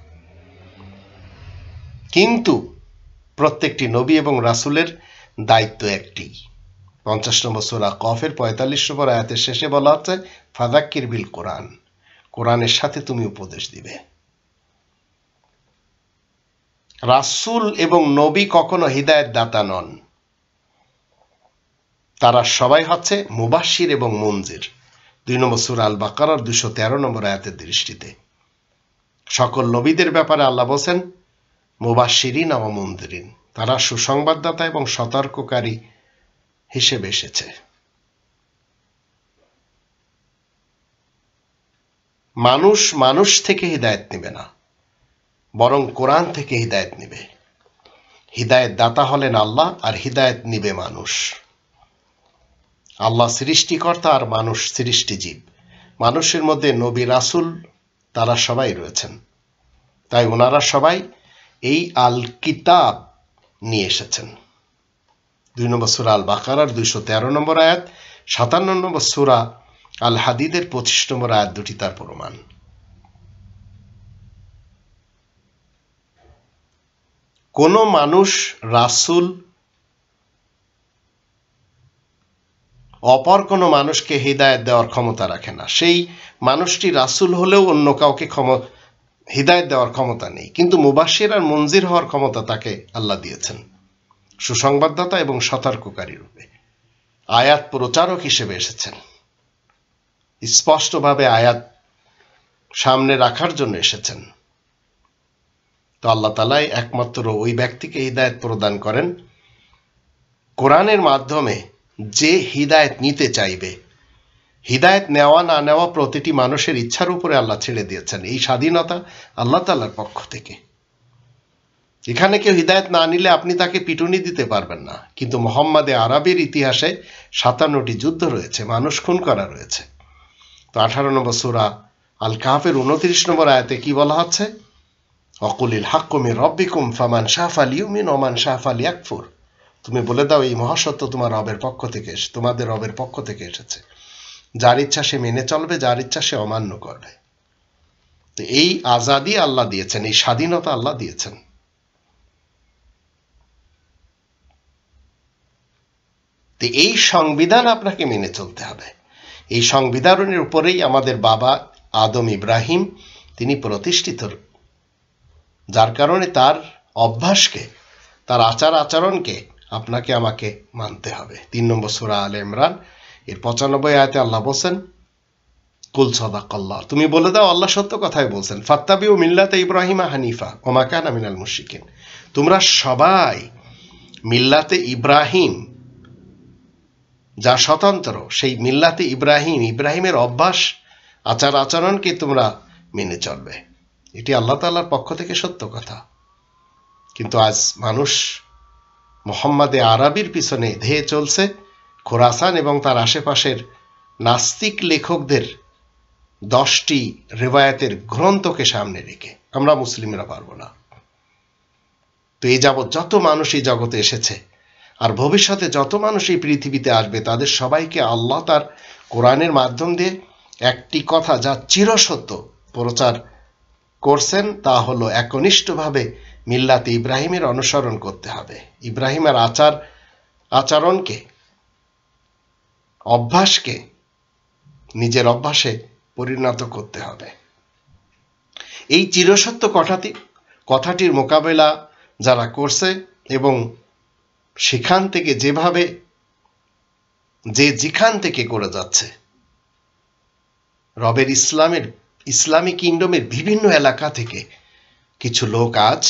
S1: কিন্তু প্রত্যেকটি নবী এবং রাসূলের দায়িত্ব একটি। 50 নম্বর সূরা কফের 45 নম্বর আয়াতের শেষে বলা হচ্ছে, ফাযাক্কির বিল কোরআন, কোরআনের সাথে তুমি উপদেশ দিবে। রাসূল এবং নবী কখনো হিদায়াত দাতা নন, তারা সবাই হচ্ছে মুবাশশির এবং মুনজির। 2 নম্বর সূরা আল বাকারার 213 নম্বর আয়াতের দৃষ্টিতে সকল নবীদের ব্যাপারে আল্লাহ বলেন, মুবাশশিরিন ওয়া মুনজিরিন, তারা সুসংবাদদাতা এবং সতর্ককারী হিসেবে এসেছে। মানুষ মানুষ থেকে হিদায়াত নেবে না, বরং কোরআন থেকে হিদায়াত নেবে। হিদায়াত দাতা হলেন আল্লাহ, আর হিদায়াত নিবে মানুষ। আল্লাহ সৃষ্টিকর্তা আর মানুষ সৃষ্টিজীব। মানুষের মধ্যে নবী রাসূল তারা সবাই রয়েছেন। তাই ওনারা সবাই এই আল কিতাব নিয়ে এসেছেন। 2 নম্বর সূরা আল বাকারার 213 নম্বর আয়াত, 57 নম্বর সূরা আল হাদিদের 25 নম্বর আয়াত দুটি তার প্রমাণ। কোন মানুষ রাসূল অপর কোনো মানুষকে হিদায়াত দেওয়ার ক্ষমতা রাখে না। সেই মানুষটি রাসূল হলেও অন্য কাউকে হিদায়াত দেওয়ার ক্ষমতা নেই, কিন্তু মুবাশশির আর মুনজির হওয়ার ক্ষমতা তাকে আল্লাহ দিয়েছেন, সুসংবাদদাতা এবং সতর্ককারী রূপে। আয়াত প্রচারক হিসেবে এসেছেন, স্পষ্টভাবে আয়াত সামনে রাখার জন্য এসেছেন। তো আল্লাহ তাআলাই একমাত্র ওই ব্যক্তিকে হিদায়াত প্রদান করেন কোরআনের মাধ্যমে যে হিদায়াত নিতে চাইবে। হিদায়াত নেওয়া না নেওয়া প্রতিটি মানুষের ইচ্ছার উপরে আল্লাহ ছেড়ে দিয়েছেন। এই স্বাধীনতা আল্লাহ তাআলার পক্ষ থেকে। এখানে কেউ হিদায়াত না নিলে আপনি তাকে পিটুনি দিতে পারবেন না, কিন্তু মুহাম্মাদে আরবির ইতিহাসে 57টি যুদ্ধ রয়েছে, মানুষ খুন করা রয়েছে। তো 18 নম্বর সূরা আল কাহফের 29 নম্বর আয়াতে কি বলা হচ্ছে? অকুলিল হাক্কু মির রব্বিকুম ফামান শাআ ফালিউমিন ওয়া মান শাআ ফালিয়াকফুর। তুমি বলে দাও এই মহাসত্য তোমার রবের পক্ষ থেকে তোমাদের রবের পক্ষ থেকে এসেছে, যার ইচ্ছা সে মেনে চলবে, যার ইচ্ছা সে অমান্য করবে। তো এই আজাদি আল্লাহ দিয়েছেন, এই স্বাধীনতা আল্লাহ দিয়েছেন। তো এই সংবিধান আপনাকে মেনে চলতে হবে। এই সংবিধানের উপরেই আমাদের বাবা আদম ইব্রাহিম তিনি প্রতিষ্ঠিত, যার কারণে তার অভ্যাসকে, তার আচার আচরণকে আপনাকে আমাকে মানতে হবে। 3 নম্বর সূরা আলে ইমরান এর 95 আয়াতে আল্লাহ বলেন, কুল সাদাকাল্লাহ, তুমি বলে দাও আল্লাহ সত্য কথাই বলছেন, ফাত্তাবিউ মিল্লাতে ইব্রাহিমা হানিফা ওয়া মা কানা মিনাল মুশরিকিন। তোমরা সবাই মিল্লাতে ইব্রাহিম, যা স্বতন্ত্র, সেই মিল্লাতে ইব্রাহিম, ইব্রাহিমের অভ্যাস আচার আচরণকে তোমরা মেনে চলবে। এটি আল্লাহ তাআলার পক্ষ থেকে সত্য কথা। কিন্তু আজ মানুষ মুহাম্মাদে আরবির পিছনে ধেয়ে চলছে, খোরাসান এবং তার আশেপাশের নাস্তিক লেখকদের 10টি রিওয়ায়াতের গ্রন্থকে সামনে রেখে। আমরা মুসলিমরা পারবো না। তো এই যাবৎ যত মানুষ এই জগতে এসেছে আর ভবিষ্যতে যত মানুষ এই পৃথিবীতে আসবে, তাদের সবাইকে আল্লাহ তার কোরআনের মাধ্যম দিয়ে একটি কথা যা চিরসত্য প্রচার করছেন, তা হলো একনিষ্ঠভাবে মিল্লাতে ইব্রাহিমের অনুসরণ করতে হবে। ইব্রাহিমের আচরণকে, অভ্যাসকে নিজের অভ্যাসে পরিণত করতে হবে। এই চিরসত্য কথাটির মোকাবেলা যারা করছে এবং সেখান থেকে যেখান থেকে করে যাচ্ছে, রবের ইসলামী কিংডমের বিভিন্ন এলাকা থেকে কিছু লোক আজ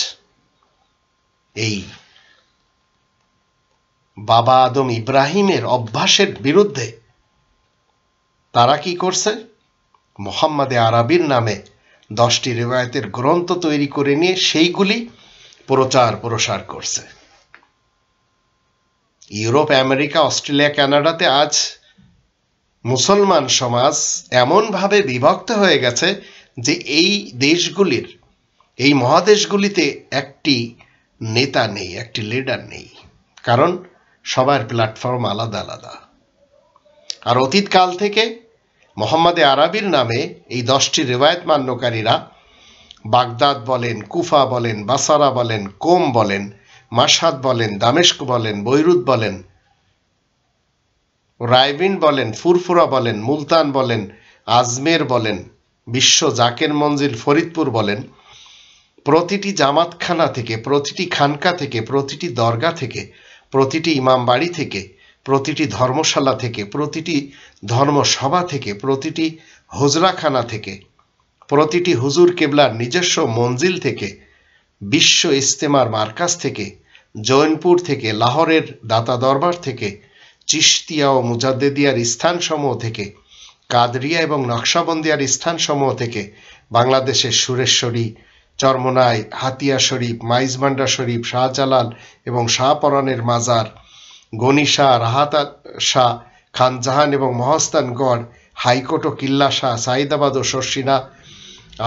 S1: এই বাবা আদম ইব্রাহিমের অভ্যাসের বিরুদ্ধে তারা কি করছে? মুহাম্মাদে আরবির নামে 10টি রিওয়ায়াতের গ্রন্থ তৈরি করে নিয়ে সেইগুলি প্রসার করছে। ইউরোপ, আমেরিকা, অস্ট্রেলিয়া, কানাডাতে আজ মুসলমান সমাজ এমনভাবে বিভক্ত হয়ে গেছে যে এই দেশগুলির, এই মহাদেশগুলিতে একটি নেতা নেই, একটি লিডার নেই, কারণ সবার প্ল্যাটফর্ম আলাদা আলাদা। আর অতীতকাল থেকে মুহাম্মাদে আরবির নামে এই 10টি রিওয়ায়াত মান্যকারীরা বাগদাদ বলেন, কুফা বলেন, বাসারা বলেন, কোম বলেন, মাশহাদ বলেন, দামেস্ক বলেন, বৈরুত বলেন, রায়বিন বলেন, ফুরফুরা বলেন, মুলতান বলেন, আজমের বলেন, বিশ্ব জাকের মঞ্জিল ফরিদপুর বলেন, প্রতিটি জামাতখানা থেকে, প্রতিটি খানকা থেকে, প্রতিটি দরগা থেকে, প্রতিটি ইমাম বাড়ি থেকে, প্রতিটি ধর্মশালা থেকে, প্রতিটি ধর্মসভা থেকে, প্রতিটি হুজরাখানা থেকে, প্রতিটি হুজুর কেবলার নিজস্ব মঞ্জিল থেকে, বিশ্ব ইস্তেমার মার্কাজ থেকে, জৈনপুর থেকে, লাহোরের দাতা দরবার থেকে, চিশতিয়া ও মুজাদ্দেদিয়ার স্থানসমূহ থেকে, কাদরিয়া এবং নকশবন্দিয়ার স্থানসমূহ থেকে, বাংলাদেশের সুরেশ্বরী, চরমনাই, হাতিয়া শরীফ, মাইজবান্ডা শরীফ, শাহজালাল এবং শাহপরানের মাজার, গনি শাহ, রাহাত শাহ, খানজাহান এবং মহস্তানগড়, হাইকোর্ট ও কিল্লা শাহ, সাইদাবাদ ও শর্ষিনা,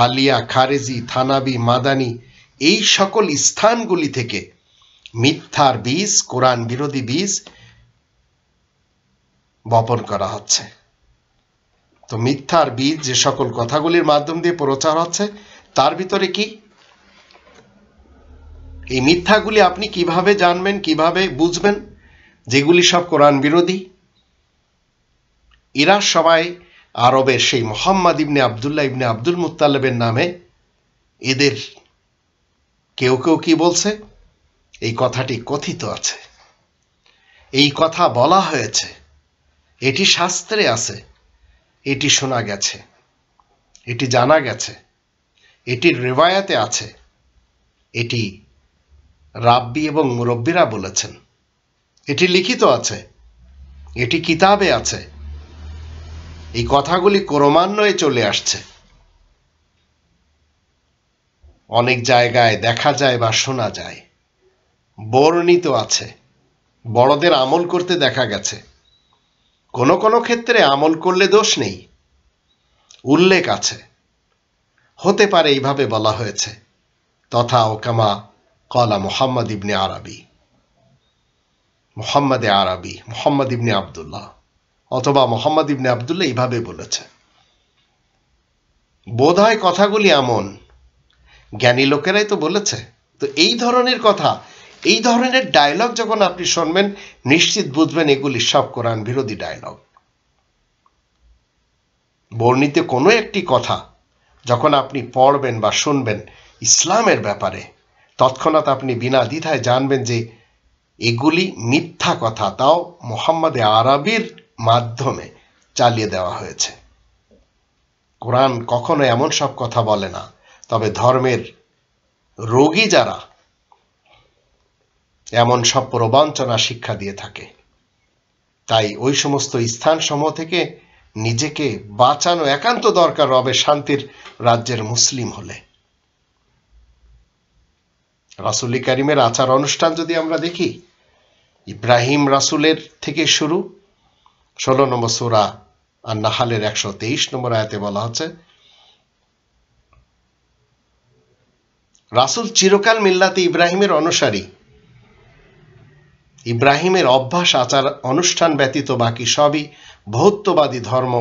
S1: আলিয়া, খারেজি, থানাবি, মাদানি, এই সকল স্থানগুলি থেকে মিথ্যার বীজ, কোরআন বিরোধী বীজ বপন করা হচ্ছে। তো মিথ্যার বীজ যে সকল কথাগুলির মাধ্যম দিয়ে প্রচার হচ্ছে, তার ভিতরে কি এই মিথ্যাগুলি আপনি কিভাবে জানবেন, কিভাবে বুঝবেন যেগুলি সব কোরআন বিরোধী? এরা সবাই আরবের সেই মুহাম্মদ ইবনে আব্দুল্লাহ ইবনে আব্দুল মুত্তালিবের নামে, এদের কেউ কেউ কি বলছে, এই কথাটি কথিত আছে, এই কথা বলা হয়েছে, এটি শাস্ত্রে আছে, এটি শোনা গেছে, এটি জানা গেছে, এটি রিওয়ায়াতে আছে, এটি রাব্বি এবং মুরব্বিরা বলেছেন, এটি লিখিত আছে, এটি কিতাবে আছে। এই কথাগুলি ক্রমান্বয়ে চলে আসছে। অনেক জায়গায় দেখা যায় বা শোনা যায়, বর্ণিত আছে, বড়দের আমল করতে দেখা গেছে। কোনো কোনো ক্ষেত্রে আমল করলে দোষ নেই, উল্লেখ আছে, হতে পারে এইভাবে বলা হয়েছে, তথা ওকামা কলা মুহাম্মদ ইবনে আরবি, মুহাম্মদ ইবনে আবদুল্লাহ, অথবা মুহাম্মদ ইবনে আবদুল্লাহ এইভাবে বলেছে। বোধহয় কথাগুলি এমন, জ্ঞানী লোকেরাই তো বলেছে। তো এই ধরনের কথা, এই ধরনের ডায়লগ যখন আপনি শুনবেন, নিশ্চিত বুঝবেন এগুলি সব কোরআন বিরোধী ডায়লগ। বর্ণিত কোনো একটি কথা যখন আপনি পড়বেন বা শুনবেন ইসলামের ব্যাপারে, তৎক্ষণাৎ আপনি বিনা দ্বিধায় জানবেন যে এগুলি মিথ্যা কথা, তাও মুহাম্মদে আরবির মাধ্যমে চালিয়ে দেওয়া হয়েছে। কোরআন কখনো এমন সব কথা বলে না। তবে ধর্মের রোগী যারা এমন সব প্রবঞ্চনা শিক্ষা দিয়ে থাকে, তাই ওই সমস্ত স্থানসমূহ থেকে নিজেকে বাঁচানো একান্ত দরকার রবের শান্তির রাজ্যের মুসলিম হলে। রাসূল কারীমের আচার অনুষ্ঠান যদি আমরা দেখি, ইব্রাহিম রাসূলের থেকে শুরু, 16 নম্বর সূরা আন-নাহলের 123 নম্বর আয়াতে বলা হচ্ছে, রাসূল চিরকাল মিল্লাতে ইব্রাহিমের অনুসারী। ইব্রাহিমের অভ্যাস আচার অনুষ্ঠান ব্যতীত বাকি সবই বহুত্ববাদী ধর্ম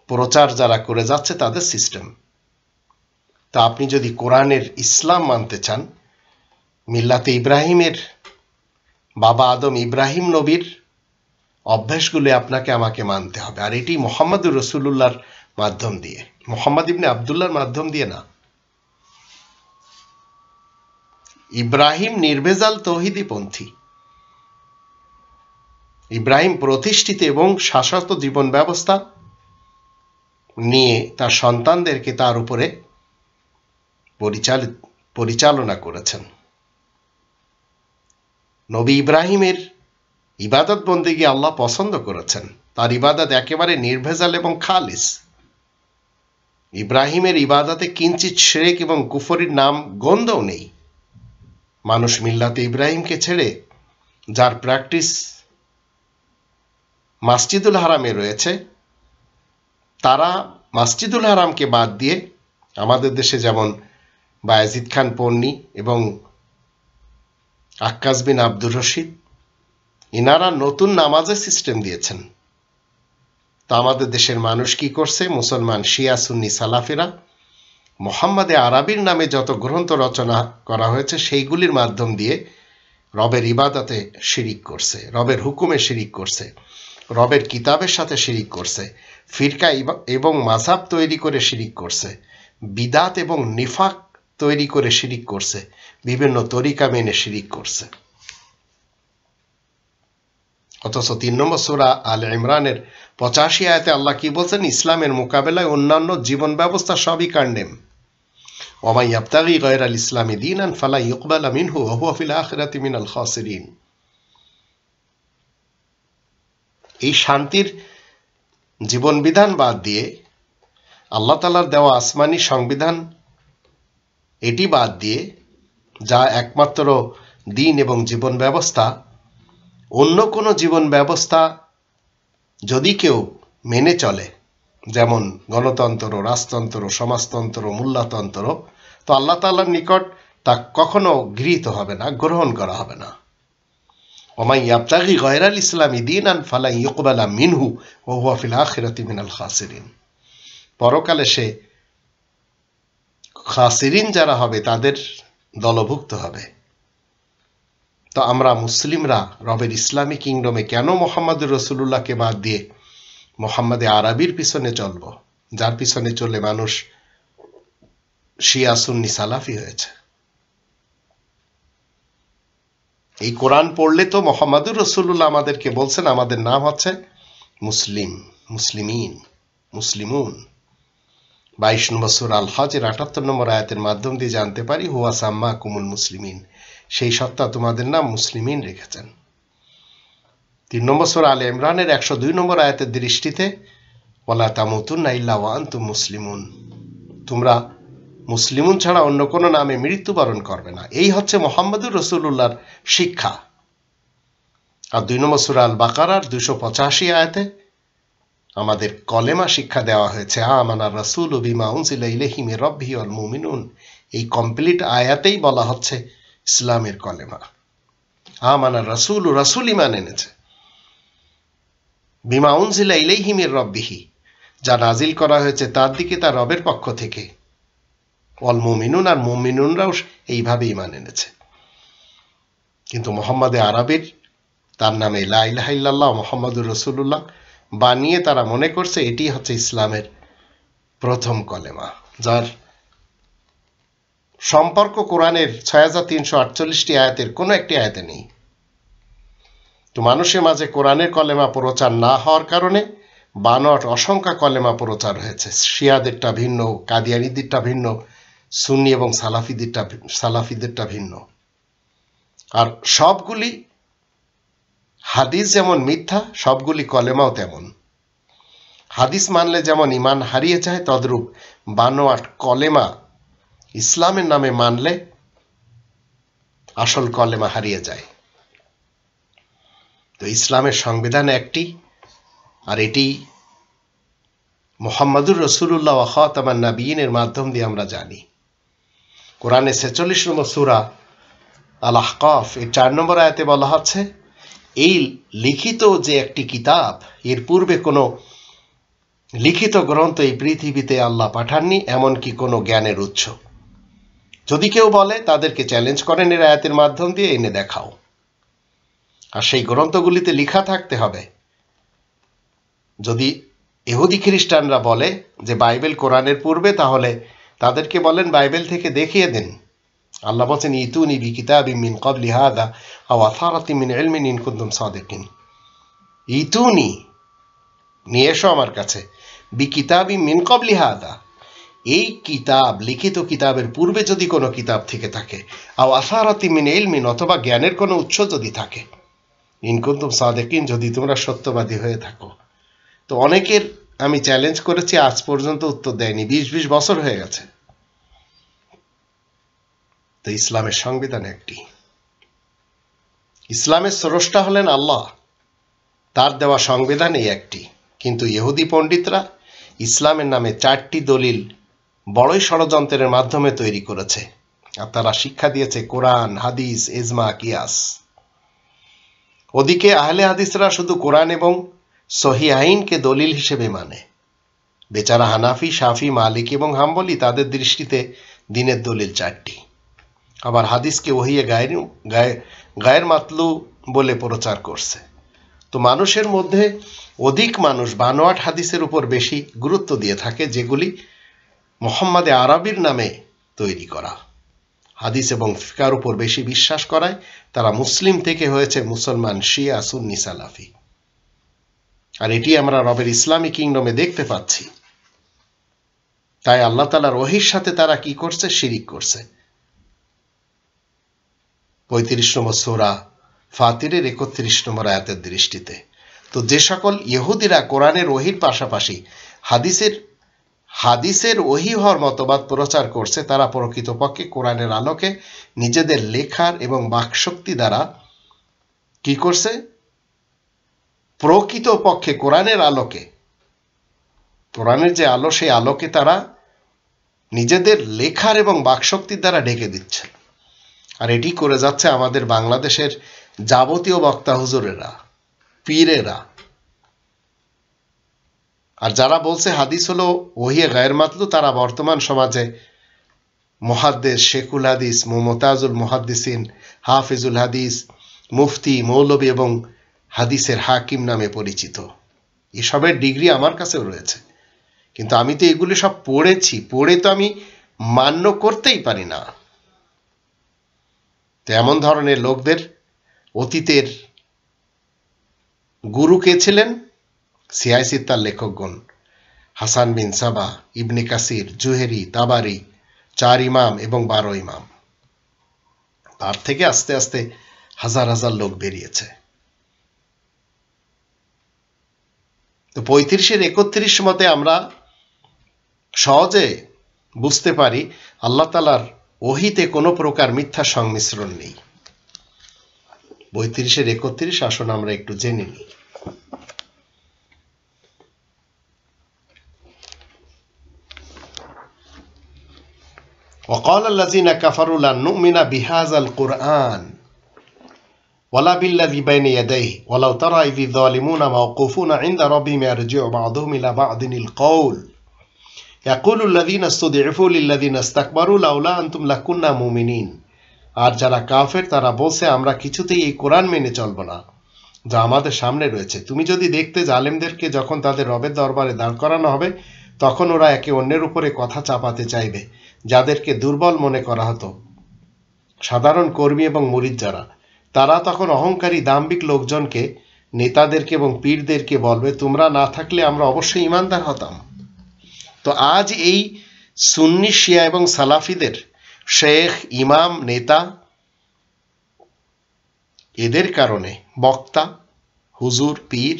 S1: প্রচার যারা করে যাচ্ছে তাদের সিস্টেম। তা আপনি যদি কোরআনের ইসলাম মানতে চান, মিল্লাতে ইব্রাহিমের বাবা আদম ইব্রাহিম নবীর অভ্যাসগুলি আপনাকে আমাকে মানতে হবে। আর এটি মুহাম্মদুর রাসূলুল্লাহর মাধ্যম দিয়ে, মুহাম্মদ ইবনে আবদুল্লাহর মাধ্যম দিয়ে না। ইব্রাহিম নির্ভেজাল তৌহিদি পন্থী। ইব্রাহিম প্রতিষ্ঠিত এবং শাশ্বত জীবন ব্যবস্থা নিয়ে তার সন্তানদেরকে তার উপরে পরিচালনা করেছেন। নবী ইব্রাহিমের ইবাদত বন্দেগী আল্লাহ পছন্দ করেছেন। তার ইবাদত একেবারে নির্ভেজাল এবং খালিস। ইব্রাহিমের ইবাদতে কিঞ্চিত শিরক এবং কুফরির নাম গন্ধও নেই। মানুষ মিল্লাতে ইব্রাহিমকে ছেড়ে, যার প্র্যাকটিস মসজিদুল হারামে রয়েছে, তারা মসজিদুল হারামকে বাদ দিয়ে আমাদের দেশে যেমন বায়েজিদ খান পন্নী এবং আক্কাস বিন আব্দুর রশিদ, ইনারা নতুন নামাজের সিস্টেম দিয়েছেন। তা আমাদের দেশের মানুষ কি করছে? মুসলমান শিয়া সুন্নি সালাফিরা মুহাম্মদে আরবির নামে যত গ্রন্থ রচনা করা হয়েছে সেইগুলির মাধ্যম দিয়ে রবের ইবাদতে শিরিক করছে, রবের হুকুমে শিরিক করছে, রবের কিতাবের সাথে শিরিক করছে, ফিরকা এবং মাযহাব তৈরি করে শিরিক করছে, বিদাত এবং নিফাক তৈরি করে শিরিক করছে, বিভিন্ন তরিকা মেনে শিরিক করছে। অথচ 3 নম্বর সূরা আলে ইমরানের 85 আয়াতে আল্লাহ কি বলছেন? ইসলামের মোকাবেলায় অন্যান্য জীবন ব্যবস্থা সবই কান্ডেম। ওয়া ইয়াবতাগি গায়রাল ইসলামি দীনান ফালা ইউকবালা মিনহু ওয়া হুয়া ফিল আখিরাতি মিনাল খাসিরিন। এই শান্তির জীবন বিধান বাদ দিয়ে, আল্লাহ তাআলার দেওয়া আসমানি সংবিধান এটি বাদ দিয়ে, যা একমাত্র দিন এবং জীবন ব্যবস্থা, অন্য কোনো জীবন ব্যবস্থা যদি কেউ মেনে চলে, যেমন গণতন্ত্র, রাজতন্ত্র, সমাজতন্ত্র, মূল্যতন্ত্র, তো আল্লাহ তাআলার নিকট তা কখনো গৃহীত হবে না, গ্রহণ করা হবে না। ওয়া ইয়াবতাগি গায়রাল ইসলামি দীনান ফালা ইউকবালা মিনহু ওয়া হুয়া ফিল আখিরাতি মিনাল খাসিরিন। পরকালে সে খাসিরিন যারা হবে তাদের দলভুক্ত হবে। তো আমরা মুসলিমরা রবের ইসলামী কিংডমে কেন মুহাম্মদুর রাসূলুল্লাহকে বাদ দিয়ে মুহাম্মদে আরবির পিছনে চলব, যার পিছনে চলে মানুষ শিয়া সুন্নি সালাফি হয়েছে? এই কোরআন পড়লে তো মুহাম্মদুর রাসূলুল্লাহ আমাদেরকে বলছেন আমাদের নাম হচ্ছে মুসলিম, মুসলিমিন, মুসলিমুন। 22 নম্বর সূরা আল হজের 78 নম্বর আয়াতের মাধ্যম দিয়ে জানতে পারি, হুয়া সাম্মাকুমুল মুসলিমিন, সেই সত্তা তোমাদের নাম মুসলিমিন রেখেছেন। 3 নম্বর সূরা আলে ইমরানের 102 নম্বর আয়াতের দৃষ্টিতে ওয়ালা তামুতুন্না ইল্লা ওয়া আনতুম মুসলিমুন, তোমরা মুসলিমুন ছাড়া অন্য কোনো নামে মৃত্যুবরণ করবে না। এই হচ্ছে মুহাম্মদুর রাসূলুল্লাহর শিক্ষা। আর 2 নম্বর সূরা আল বাকারার 285 আয়াতে আমাদের কলেমা শিক্ষা দেওয়া হয়েছে। আমানা রাসূলু বিমা উনজিলা ইলাইহি মির রাব্বিহি ওয়াল মুমিনুন। এই কমপ্লিট আয়াতেই বলা হচ্ছে ইসলামের কলেমা। আমানা রাসূলু, রাসূল ঈমান এনেছে, বিমা উনজিলা ইলাইহি মির রাব্বিহি, যা নাজিল করা হয়েছে তার দিকে তার রবের পক্ষ থেকে, ওয়াল মুমিনুন, আর মুমিনুনরাও এইভাবে ঈমান এনেছে। কিন্তু মুহাম্মদে আরবির তার নামে লা ইলাহা ইল্লাল্লাহ মুহাম্মাদুর রাসূলুল্লাহ বানিয়ে তারা মনে করছে এটি হচ্ছে ইসলামের প্রথম কলেমা, যার সম্পর্ক কোরআনের 6348টি আয়াতের কোনো একটি আয়াতে নেই। তো মানুষের মাঝে কোরআনের কলেমা প্রচার না হওয়ার কারণে বানোয়াট অসংখ্য কলেমা প্রচার হয়েছে। শিয়াদেরটা ভিন্ন, কাদিয়ানীদেরটা ভিন্ন, সুন্নি এবং সালাফিদেরটা ভিন্ন। আর সবগুলি হাদিস যেমন মিথ্যা, সবগুলি কলেমাও তেমন। হাদিস মানলে যেমন ঈমান হারিয়ে যায়, তদ্রূপ বানোয়াট কলেমা ইসলামের নামে মানলে আসল কলেমা হারিয়ে যায়। তো ইসলামের সংবিধান একটি, আর এটি মুহাম্মদুর রাসূলুল্লাহ ওয়া খাতামান নাবিয়িনের মাধ্যম দিয়ে আমরা জানি। কোরআনে 46 নম্বর সূরা আল আহকাফ এর 4 নম্বর আয়াতে বলা হচ্ছে, এই লিখিত যে একটি কিতাব, এর পূর্বে কোনো লিখিত গ্রন্থ এই পৃথিবীতে আল্লাহ পাঠাননি, এমনকি কোনো জ্ঞানের উৎস। যদি কেউ বলে তাদেরকে চ্যালেঞ্জ করেন এর আয়াতের মাধ্যম দিয়ে, এনে দেখাও। আর সেই গ্রন্থগুলিতে লেখা থাকতে হবে। যদি ইহুদি খ্রিস্টানরা বলে যে বাইবেল কোরআনের পূর্বে, তাহলে তাদেরকে বলেন বাইবেল থেকে দেখিয়ে দিন। আল্লাহ বলেন, ইতুনি বিকিতাবিম মিন ক্বাবলি হাযা আও আসারাতিন মিন ইলমিন ইন কুনতুম সাদিকিন। ইতুনি, নিয়ে এসো আমার কাছে, বিকিতাবিম মিন ক্বাবলি হাযা, এই কিতাব, লিখিত কিতাবের পূর্বে যদি কোনো কিতাব থেকে থাকে, আও আসারাতিন মিন ইলমিন, অথবা জ্ঞানের কোনো উৎস যদি থাকে, ইন কুনতুম সাদিকিন, যদি তোমরা সত্যবাদী হয়ে থাকো। তো অনেকের আমি চ্যালেঞ্জ করেছি, আজ পর্যন্ত উত্তর দেয়নি। 20 বছর হয়ে গেছে। তো ইসলামের সংবিধান একটি। ইসলামের স্রষ্টা হলেন আল্লাহ, তার দেওয়া সংবিধান এই একটি। কিন্তু ইহুদি পণ্ডিতরা ইসলামের নামে 4টি দলিল বড়ই ষড়যন্ত্রের মাধ্যমে তৈরি করেছে। আর তারা শিক্ষা দিয়েছে কোরআন, হাদিস, ইজমা, কিয়াস। ওদিকে আহলে হাদিসরা শুধু কোরআন এবং সহিহাইনকে দলিল হিসেবে মানে। বেচারা হানাফি, শাফি, মালিক এবং হাম্বলি, তাদের দৃষ্টিতে দিনের দলিল 4টি। আবার হাদিসকে ওহিয়ে গায়ের মাতলু বলে প্রচার করছে। তো মানুষের মধ্যে অধিক মানুষ বানোয়াট হাদিসের উপর বেশি গুরুত্ব দিয়ে থাকে, যেগুলি মুহাম্মদে আরবির নামে তৈরি করা। হাদিস এবং ফিকার উপর বেশি বিশ্বাস করায় তারা মুসলিম থেকে হয়েছে মুসলমান, শিয়া, সুন্নি, সালাফি। আর এটি আমরা রবের ইসলামী কিংডমে দেখতে পাচ্ছি। তাই আল্লাহ তাআলার ওহীর সাথে তারা কি করছে? শিরিক করছে। 35 নম্বর সূরা ফাতিরের 31 নম্বর আয়াতের দৃষ্টিতে। তো যে সকল ইহুদিরা কোরআনের ওহীর পাশাপাশি হাদিসের ওহী হওয়ার মতবাদ প্রচার করছে, তারা প্রকৃতপক্ষে কোরআনের আলোকে নিজেদের লেখার এবং বাকশক্তি দ্বারা কি করছে? প্রকৃতপক্ষে কোরআনের আলোকে, কোরআনের যে আলো, সেই আলোকে তারা নিজেদের লেখার এবং বাকশক্তির দ্বারা ঢেকে দিচ্ছে। আর এটি করে যাচ্ছে আমাদের বাংলাদেশের যাবতীয় বক্তা হুজুরেরা, পীরেরা। আর যারা বলছে হাদিস হলো ওহিয়ে গায়ের মাতলু, তারা বর্তমান সমাজে মুহাদ্দিস, শেখুল হাদিস, মুমতাজুল মুহাদ্দিসিন, হাফিজুল হাদিস, মুফতি, মৌলবী এবং হাদিসের হাকিম নামে পরিচিত। এসবের ডিগ্রি আমার কাছেও রয়েছে, কিন্তু আমি তো এগুলি সব পড়েছি, পড়ে তো আমি মান্য করতেই পারি না। তো এমন ধরনের লোকদের অতীতের গুরু কে ছিলেন? সিয়াইসির তার লেখকগণ হাসান বিন সাবা, ইবনে কাসির, জুহেরি, তাবারি, 4 ইমাম এবং 12 ইমাম। তার থেকে আস্তে আস্তে হাজার হাজার লোক বেরিয়েছে। তো 35-31 মতে আমরা সহজে বুঝতে পারি আল্লাহ তাআলার ওহীতে কোনো প্রকার মিথ্যা সংমিশ্রণ নেই। ৩২-৩১ আসুন আমরা একটু জেনে নিই। وقال الذين كفروا لن نؤمن بهذا القرآن ولا بالذي بين يديه ولو ترى إذ الظالمون موقوفون عند ربهم يرجع بعضهم إلى بعض القول يقول الذين استضعفوا للذين استكبروا لولا أنتم لكنا مؤمنين। আর যারা কাফের তারা বলছে আমরা কিছুতেই এই কোরআন মেনে চলব না যা আমাদের সামনে রয়েছে। তুমি যদি দেখতে জালেমদেরকে যখন তাদের রবের দরবারে দাঁড় করানো হবে তখন ওরা একে অন্যের উপরে কথা চাপাতে চাইবে, যাদেরকে দুর্বল মনে করা হতো সাধারণ কর্মী এবং মুরিদ যারা, তারা তখন অহংকারী দাম্ভিক লোকজনকে, নেতাদেরকে এবং পীরদেরকে বলবে তোমরা না থাকলে আমরা অবশ্যই ঈমানদার হতাম। তো আজ এই সুন্নি শিয়া এবং সালাফিদের শেখ, ইমাম, নেতা, এদের কারণে বক্তা, হুজুর, পীর,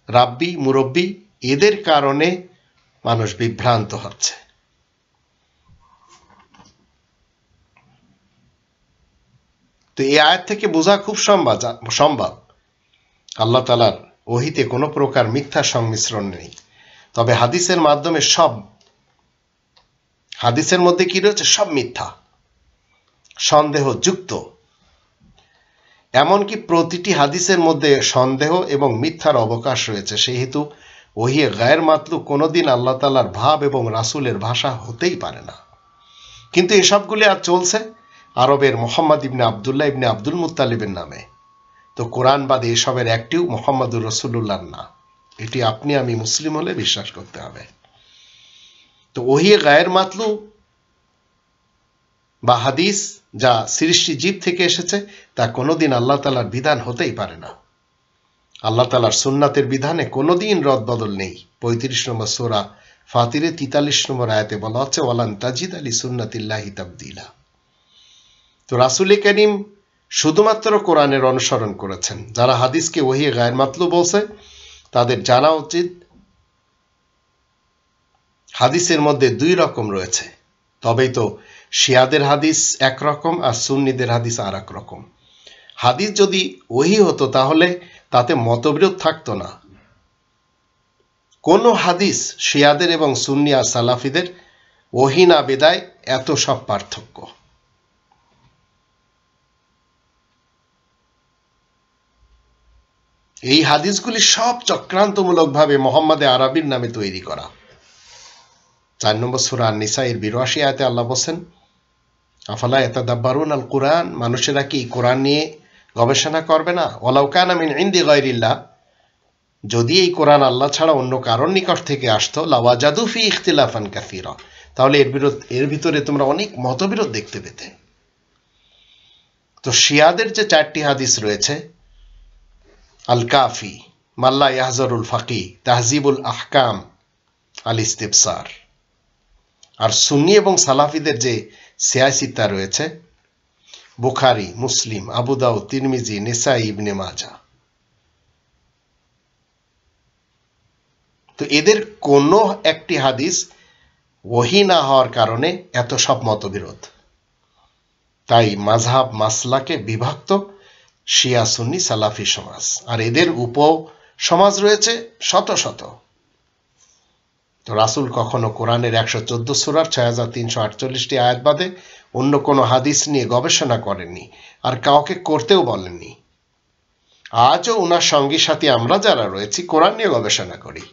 S1: রাব্বি, মুরব্বি, এদের কারণে মানুষ বিভ্রান্ত হচ্ছে। তো এই আয়াত থেকে বোঝা খুব সম্ভব আল্লাহ তাআলার ওহীতে কোনো প্রকার মিথ্যা সংমিশ্রণ নেই। তবে হাদিসের মাধ্যমে সব, হাদিসের মধ্যে কি রয়েছে? সব মিথ্যা, সন্দেহযুক্ত। এমনকি প্রতিটি হাদিসের মধ্যে সন্দেহ এবং মিথ্যার অবকাশ রয়েছে। সেহেতু ওহী গায়র মাতলু কোনোদিন আল্লাহ তাআলার ভাব এবং রাসূলের ভাষা হতেই পারে না। কিন্তু এসবগুলি আর চলছে আরবের মুহাম্মদ ইবনে আব্দুল্লাহ ইবনে আব্দুল মুত্তালিবের নামে। তো কোরআন বাদে এসবের একটিও মুহাম্মদুর রাসূলুল্লাহর না। এটি আপনি আমি মুসলিম হলে বিশ্বাস করতে হবে। তো ওহী গায়র মাতলু বা হাদিস যা সৃষ্টি জীব থেকে এসেছে তা কোনোদিন আল্লাহ তাআলার বিধান হতেই পারে না। আল্লাহ তাআলার সুন্নাতের বিধানে কোনোদিন রদবদল নেই। ৩৫ নম্বর সূরা ফাতিরে ৪৩ নম্বর আয়াতে বলা হচ্ছে ওয়ালান তাজিদ লি সুন্নাতিল্লাহি তাবদীলা। তো রাসূল কারীম শুধুমাত্র কোরআনের অনুসরণ করেছেন। যারা হাদিসকে ওহী গায়র মাতলু বলছে তাদের জানা উচিত হাদিসের মধ্যে দুই রকম রয়েছে। তবেই তো শিয়াদের হাদিস একরকম আর সুন্নিদের হাদিস আর এক রকম। হাদিস যদি ওহী হতো তাহলে তাতে মতবিরোধ থাকতো না। কোন হাদিস শিয়াদের এবং সুন্নি আর সালাফিদের ওহী না বিদায় এত সব পার্থক্য। এই হাদিসগুলি সব চক্রান্তমূলকভাবে মুহাম্মদ আরবির নামে তৈরি করা। ৪ নম্বর সূরা আন-নিসা এর ৮২ আয়াতে আল্লাহ বলেন আফালা ইয়াতাদাব্বারুন আল কুরআন, মানুষেরা কি কোরআন নিয়ে গবেষণা করবে না? ওয়ালাউ কানা মিন ইনদি গায়রিল্লাহ, যদি এই কোরআন আল্লাহ ছাড়া অন্য কারোর নিকট থেকে আসতো লাওয়াজাদু ফি ইখতিলাফান কাসীরা, তাহলে এর ভিতরে তোমরা অনেক মতবিরোধ দেখতে পেতে। তো শিয়াদের যে 4টি হাদিস রয়েছে আল কাফি, মাল্লা ইয়াহজারুল ফাকি, তাহজিবুল আহকাম, আল ইস্তিবসার, আর সুন্নি এবং সালাফিদের যে সিয়াসিতা রয়েছে বুখারী, মুসলিম, আবু দাউদ, তিরমিজি, নিসাই, ইবনে মাজাহ। তো এদের কোনো একটি হাদিস ওহী না হওয়ার কারণে এত সব মতবিরোধ। তাই মাযহাব মাসলাকে বিভক্ত শিয়া, সুন্নি, সালাফি সমাজ, আর এদের উপ সমাজ রয়েছে শত শত। তো রাসূল কখনো কোরআনের 114 সূরার 6348টি আয়াত বাদে অন্য কোনো হাদিস নিয়ে গবেষণা করেননি, আর কাউকে করতেও বলেননি। আজও ওনার সঙ্গী সাথী আমরা যারা রয়েছি কোরআন নিয়ে গবেষণা করি।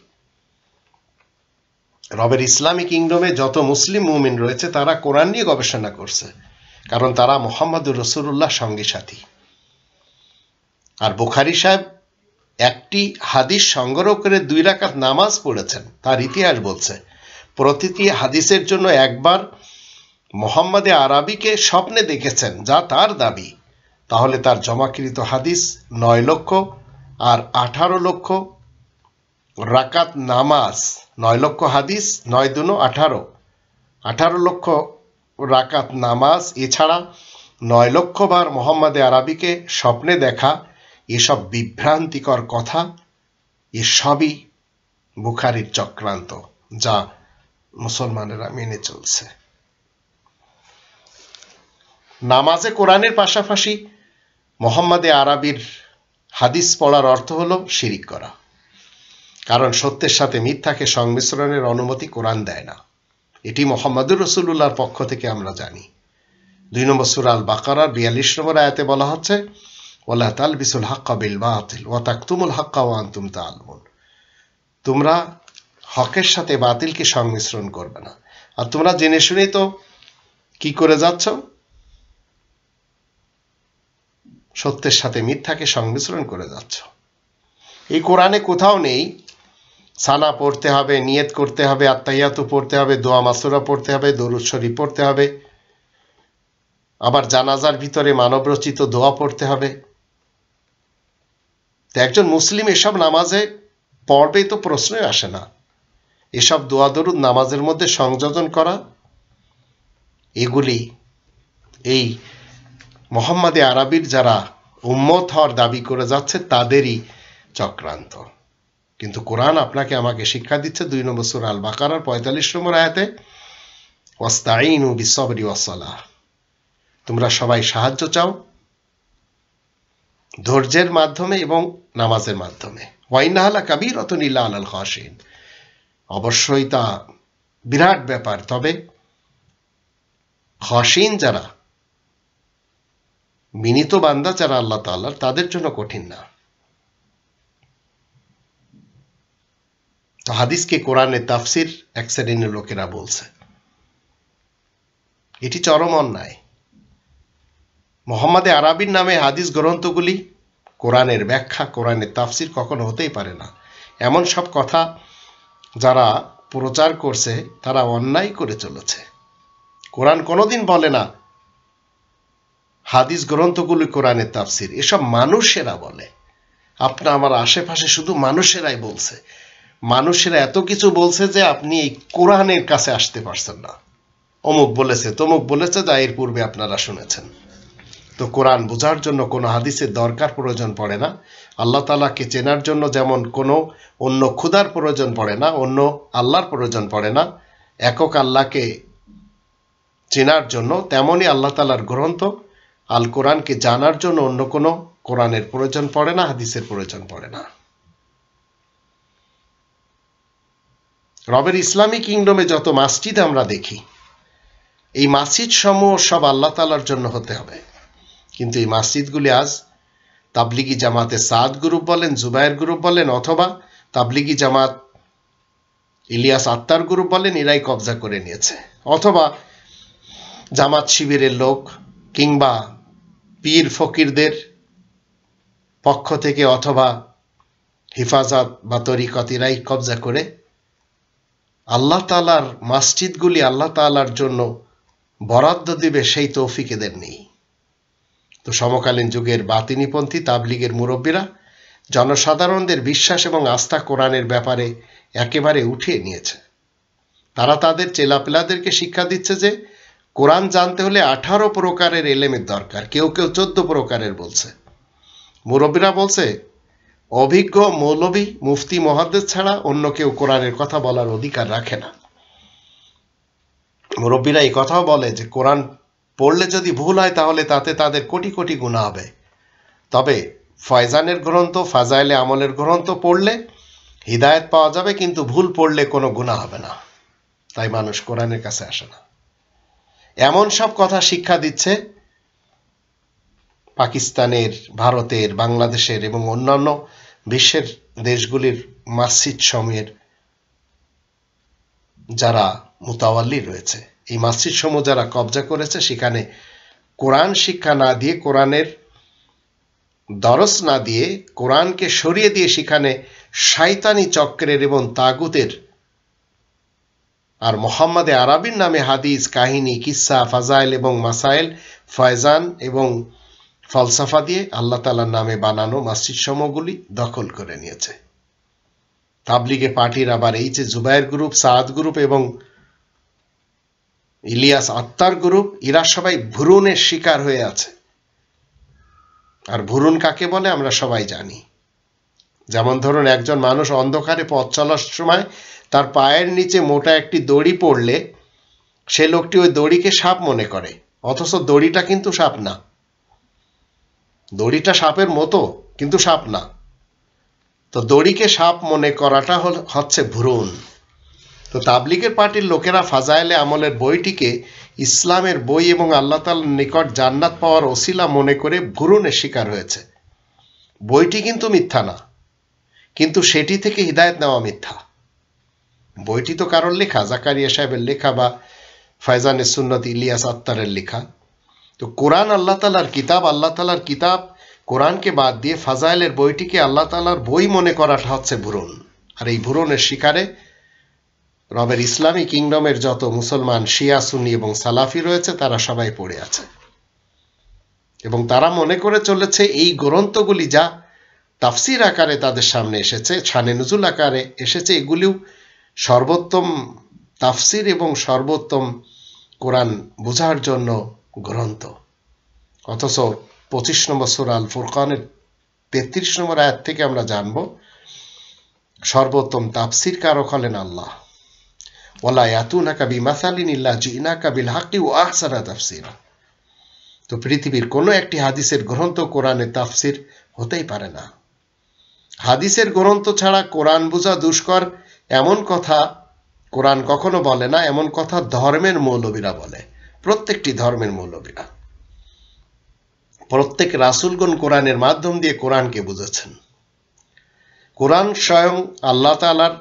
S1: রবের ইসলামিক কিংডমে যত মুসলিম মুমিন রয়েছে তারা কোরআন নিয়ে গবেষণা করছে, কারণ তারা মুহাম্মদুর রাসূলুল্লাহ সঙ্গী সাথী। আর বুখারী সাহেব একটি হাদিস সংগ্রহ করে 2 রাকাত নামাজ পড়েছেন। তার ইতিহাস বলছে প্রতিটি হাদিসের জন্য একবার মুহাম্মদ আরবিকে স্বপ্নে দেখেছেন, যা তার দাবি। তাহলে তার জমাকৃত হাদিস 9 লক্ষ আর 18 লক্ষ রাকাত নামাজ, 9 লক্ষ হাদিস, 9 দুনো 18, 18 লক্ষ রাকাত নামাজ, এছাড়া 9 লক্ষ বার মুহাম্মদ আরবিকে স্বপ্নে দেখা, এসব বিভ্রান্তিকর কথা, এসবই বুখারীর চক্রান্ত, যা মুসলমানেরা মেনে চলছে। নামাজে কোরআনের পাশাপাশি মোহাম্মদে আরবির হাদিস পড়ার অর্থ হলো শিরিক করা, কারণ সত্যের সাথে মিথ্যাকে সংমিশ্রণের অনুমতি কোরআন দেয় না। এটি মুহাম্মদুর রাসূলুল্লাহর পক্ষ থেকে আমরা জানি। 2 নম্বর সূরা আল বাকারার 42 নম্বর আয়াতে বলা হচ্ছে, ওয়ালা তালবিসুল হাক্কা বিল বাতিল ওয়া তাকতুমুল হাক্কা ওয়া আনতুম তাআলামুন। তোমরা হকের সাথে বাতিলকে সংমিশ্রণ করবে না, আর তোমরা জেনে শুনে তো কি করে যাচ্ছ? সত্যের সাথে মিথ্যাকে সংমিশ্রণ করে যাচ্ছ। এই কোরআনে কোথাও নেই সানা পড়তে হবে, নিয়ত করতে হবে, আত্তাহিয়াতু পড়তে হবে, দোয়া মাসুরা পড়তে হবে, দরুদ শরীফ পড়তে হবে, আবার জানাজার ভিতরে মানবরচিত দোয়া পড়তে হবে। তো একজন মুসলিম এসব নামাজে পড়বে তো প্রশ্নই আসে না। এসব দোয়া দরুদ নামাজের মধ্যে সংযোজন করা, এগুলি এই মোহাম্মদে আরবির যারা উম্মত হওয়ার দাবি করে যাচ্ছে তাদেরই চক্রান্ত। কিন্তু কোরআন আপনাকে আমাকে শিক্ষা দিচ্ছে 2 নম্বর সূরা আল বাকারার 45 নম্বর আয়াতে, ওয়াস্তাঈনু বিসসবরি ওয়াসসালাহ। তোমরা সবাই সাহায্য চাও ধৈর্যের মাধ্যমে এবং নামাজের মাধ্যমে। ওয়া ইন্নাহা লাকাবীরাতুন ইল্লা আলাল খাশিন। অবশ্যই তা বিরাট ব্যাপার, তবে খাশিন যারা, বিনীত বান্দা যারা আল্লাহ তাআলার, তাদের জন্য কঠিন না। তো হাদিসকে কোরআনের তাফসির এক শ্রেণীর লোকেরা বলছে, এটি চরম অন্যায়। মোহাম্মদে আরবির নামে হাদিস গ্রন্থগুলি কোরআনের ব্যাখ্যা, কোরআনের তাফসির কখনো হতেই পারে না। এমন সব কথা যারা প্রচার করছে তারা অন্যায় করে চলেছে। কোরআন কোনোদিন বলে না হাদিস গ্রন্থগুলি কোরআনের তাফসির, এসব মানুষেরা বলে। আপনার আমার আশেপাশে শুধু মানুষেরাই বলছে। মানুষেরা এত কিছু বলছে যে আপনি এই কোরআনের কাছে আসতে পারছেন না। অমুক বলেছে, তমুক বলেছে, যা এর পূর্বে আপনারা শুনেছেন। তো কোরআন বোঝার জন্য কোনো হাদিসের দরকার প্রয়োজন পড়ে না। আল্লাহ তাআলাকে চেনার জন্য যেমন কোনো অন্য খুদার প্রয়োজন পড়ে না, অন্য আল্লাহর প্রয়োজন পড়ে না, একক আল্লাহকে চেনার জন্য তেমনই আল্লাহ তাআলার গ্রন্থ আল কোরআনকে জানার জন্য অন্য কোনো কোরআনের প্রয়োজন পড়ে না, হাদিসের প্রয়োজন পড়ে না। রবের ইসলামিক কিংডমে যত মসজিদ আমরা দেখি, এই মসজিদ সমূহ সব আল্লাহ তাআলার জন্য হতে হবে। কিন্তু এই মসজিদগুলি আজ তাবলিগি জামাতে সাদ গ্রুপ বলেন, জুবায়ের গ্রুপ বলেন, অথবা তাবলিগি জামাত ইলিয়াস আত্তার গ্রুপ বলেন, এরাই কবজা করে নিয়েছে। অথবা জামাত শিবিরের লোক কিংবা পীর ফকিরদের পক্ষ থেকে, অথবা হিফাজত বা তরিকত, এরাই কবজা করে আল্লাহ তাআলার মসজিদগুলি আল্লাহ তাআলার জন্য বরাদ্দ দিবে সেই তৌফিক এদের নেই। তো সমকালীন যুগের বাতিনিপন্থী তাবলিগের মুরব্বীরা জনসাধারণদের বিশ্বাস এবং আস্থা কোরআনের ব্যাপারে একেবারে উঠিয়ে নিয়েছে। তারা তাদের চেলাপেলাদেরকে শিক্ষা দিচ্ছে যে কোরআন জানতে হলে 18 প্রকারের এলেমের দরকার, কেউ কেউ 14 প্রকারের বলছে। মুরব্বীরা বলছে অভিজ্ঞ মৌলবী, মুফতি, মুহাদ্দিস ছাড়া অন্য কেউ কোরআনের কথা বলার অধিকার রাখে না। মুরব্বীরা এই কথাও বলে যে কোরআন পড়লে যদি ভুল হয় তাহলে তাতে তাদের কোটি কোটি গুনাহ হবে, তবে ফয়জানের গ্রন্থ, ফাজাইলে আমলের গ্রন্থ পড়লে হিদায়াত পাওয়া যাবে, কিন্তু ভুল পড়লে কোনো গুনাহ হবে না। তাই মানুষ কোরআনের কাছে আসে না। এমন সব কথা শিক্ষা দিচ্ছে পাকিস্তানের, ভারতের, বাংলাদেশের এবং অন্যান্য বিশ্বের দেশগুলির মসজিদ সমূহের যারা মুতাওয়াল্লি রয়েছে। এই মসজিদ সমূহ যারা কবজা করেছে, সেখানে কোরআন শিক্ষা না দিয়ে, কোরআনের দরস না দিয়ে, কোরআনকে সরিয়ে দিয়ে সেখানে শয়তানি চক্রের এবং তাগুতের আর মোহাম্মদে আরবির নামে হাদিস, কাহিনী, কিসসা, ফাজাইল এবং মাসাইল, ফয়জান এবং ফলসাফা দিয়ে আল্লাহ তাআলার নামে বানানো মসজিদ সমূহগুলি দখল করে নিয়েছে। তাবলিগে পার্টির আবার এই যে জুবায়ের গ্রুপ, সাদ গ্রুপ এবং ইলিয়াস আত্তার গ্রুপ, এরা সবাই ভুরুনের শিকার হয়ে আছে। আর ভুরুন কাকে বলে আমরা সবাই জানি, যেমন ধরুন একজন মানুষ অন্ধকারে পথ চলার সময় তার পায়ের নিচে মোটা একটি দড়ি পড়লে সে লোকটি ওই দড়িকে সাপ মনে করে, অথচ দড়িটা কিন্তু সাপ না। দড়িটা সাপের মতো কিন্তু সাপ না। তো দড়িকে সাপ মনে করাটা হচ্ছে ভ্রূণ। তো তাবলিগের পার্টির লোকেরা ফাজায়েলে আমলের বইটিকে ইসলামের বই এবং আল্লাহ তাআলার নিকট জান্নাত পাওয়ার ওসিলা মনে করে ভ্রূণের শিকার হয়েছে। বইটি কিন্তু মিথ্যা না, কিন্তু সেটি থেকে হিদায়াত নেওয়া মিথ্যা। বইটি তো কারোর লেখা, জাকারিয়া সাহেবের লেখা বা ফয়জানে সুন্নত ইলিয়াস আত্তারের লেখা। তো কোরআন আল্লাহ তাআলার কিতাব, আল্লাহ তাআলার কিতাব কোরআনকে বাদ দিয়ে ফাজাইলের বইটিকে আল্লাহ তাআলার বই মনে করাটা হচ্ছে ভ্রূণ। আর এই ভ্রূণের শিকারে রবের ইসলামী কিংডমের যত মুসলমান শিয়া, সুন্নি এবং সালাফি রয়েছে তারা সবাই পড়ে আছে, এবং তারা মনে করে চলেছে এই গ্রন্থগুলি যা তাফসির আকারে তাদের সামনে এসেছে, শানে নুজুল আকারে এসেছে, এগুলিও সর্বোত্তম তাফসির এবং সর্বোত্তম কোরআন বোঝার জন্য গ্রন্থ। অথচ 25 নম্বর সূরা আল ফুরকানের 33 নম্বর আয়াত থেকে আমরা জানব সর্বোত্তম তাফসির কারক হলেন আল্লাহ। ওয়ালা ইয়াতুনাকা বিমাসালিন ইল্লা জিনাকা বিল হাক্কি ওয়া আহসানা তাফসীরা। তো পৃথিবীর কোনো একটি হাদিসের গ্রন্থ কোরআনের তাফসির হতেই পারে না। হাদিসের গ্রন্থ ছাড়া কোরআন বোঝা দুষ্কর এমন কথা কোরআন কখনো বলে না। এমন কথা ধর্মের মৌলবীরা বলে, প্রত্যেকটি ধর্মের মৌলবীরা। প্রত্যেক রাসূলগণ কোরআনের মাধ্যম দিয়ে কোরআনকে বুঝেছেন। কোরআন স্বয়ং আল্লাহ তাআলার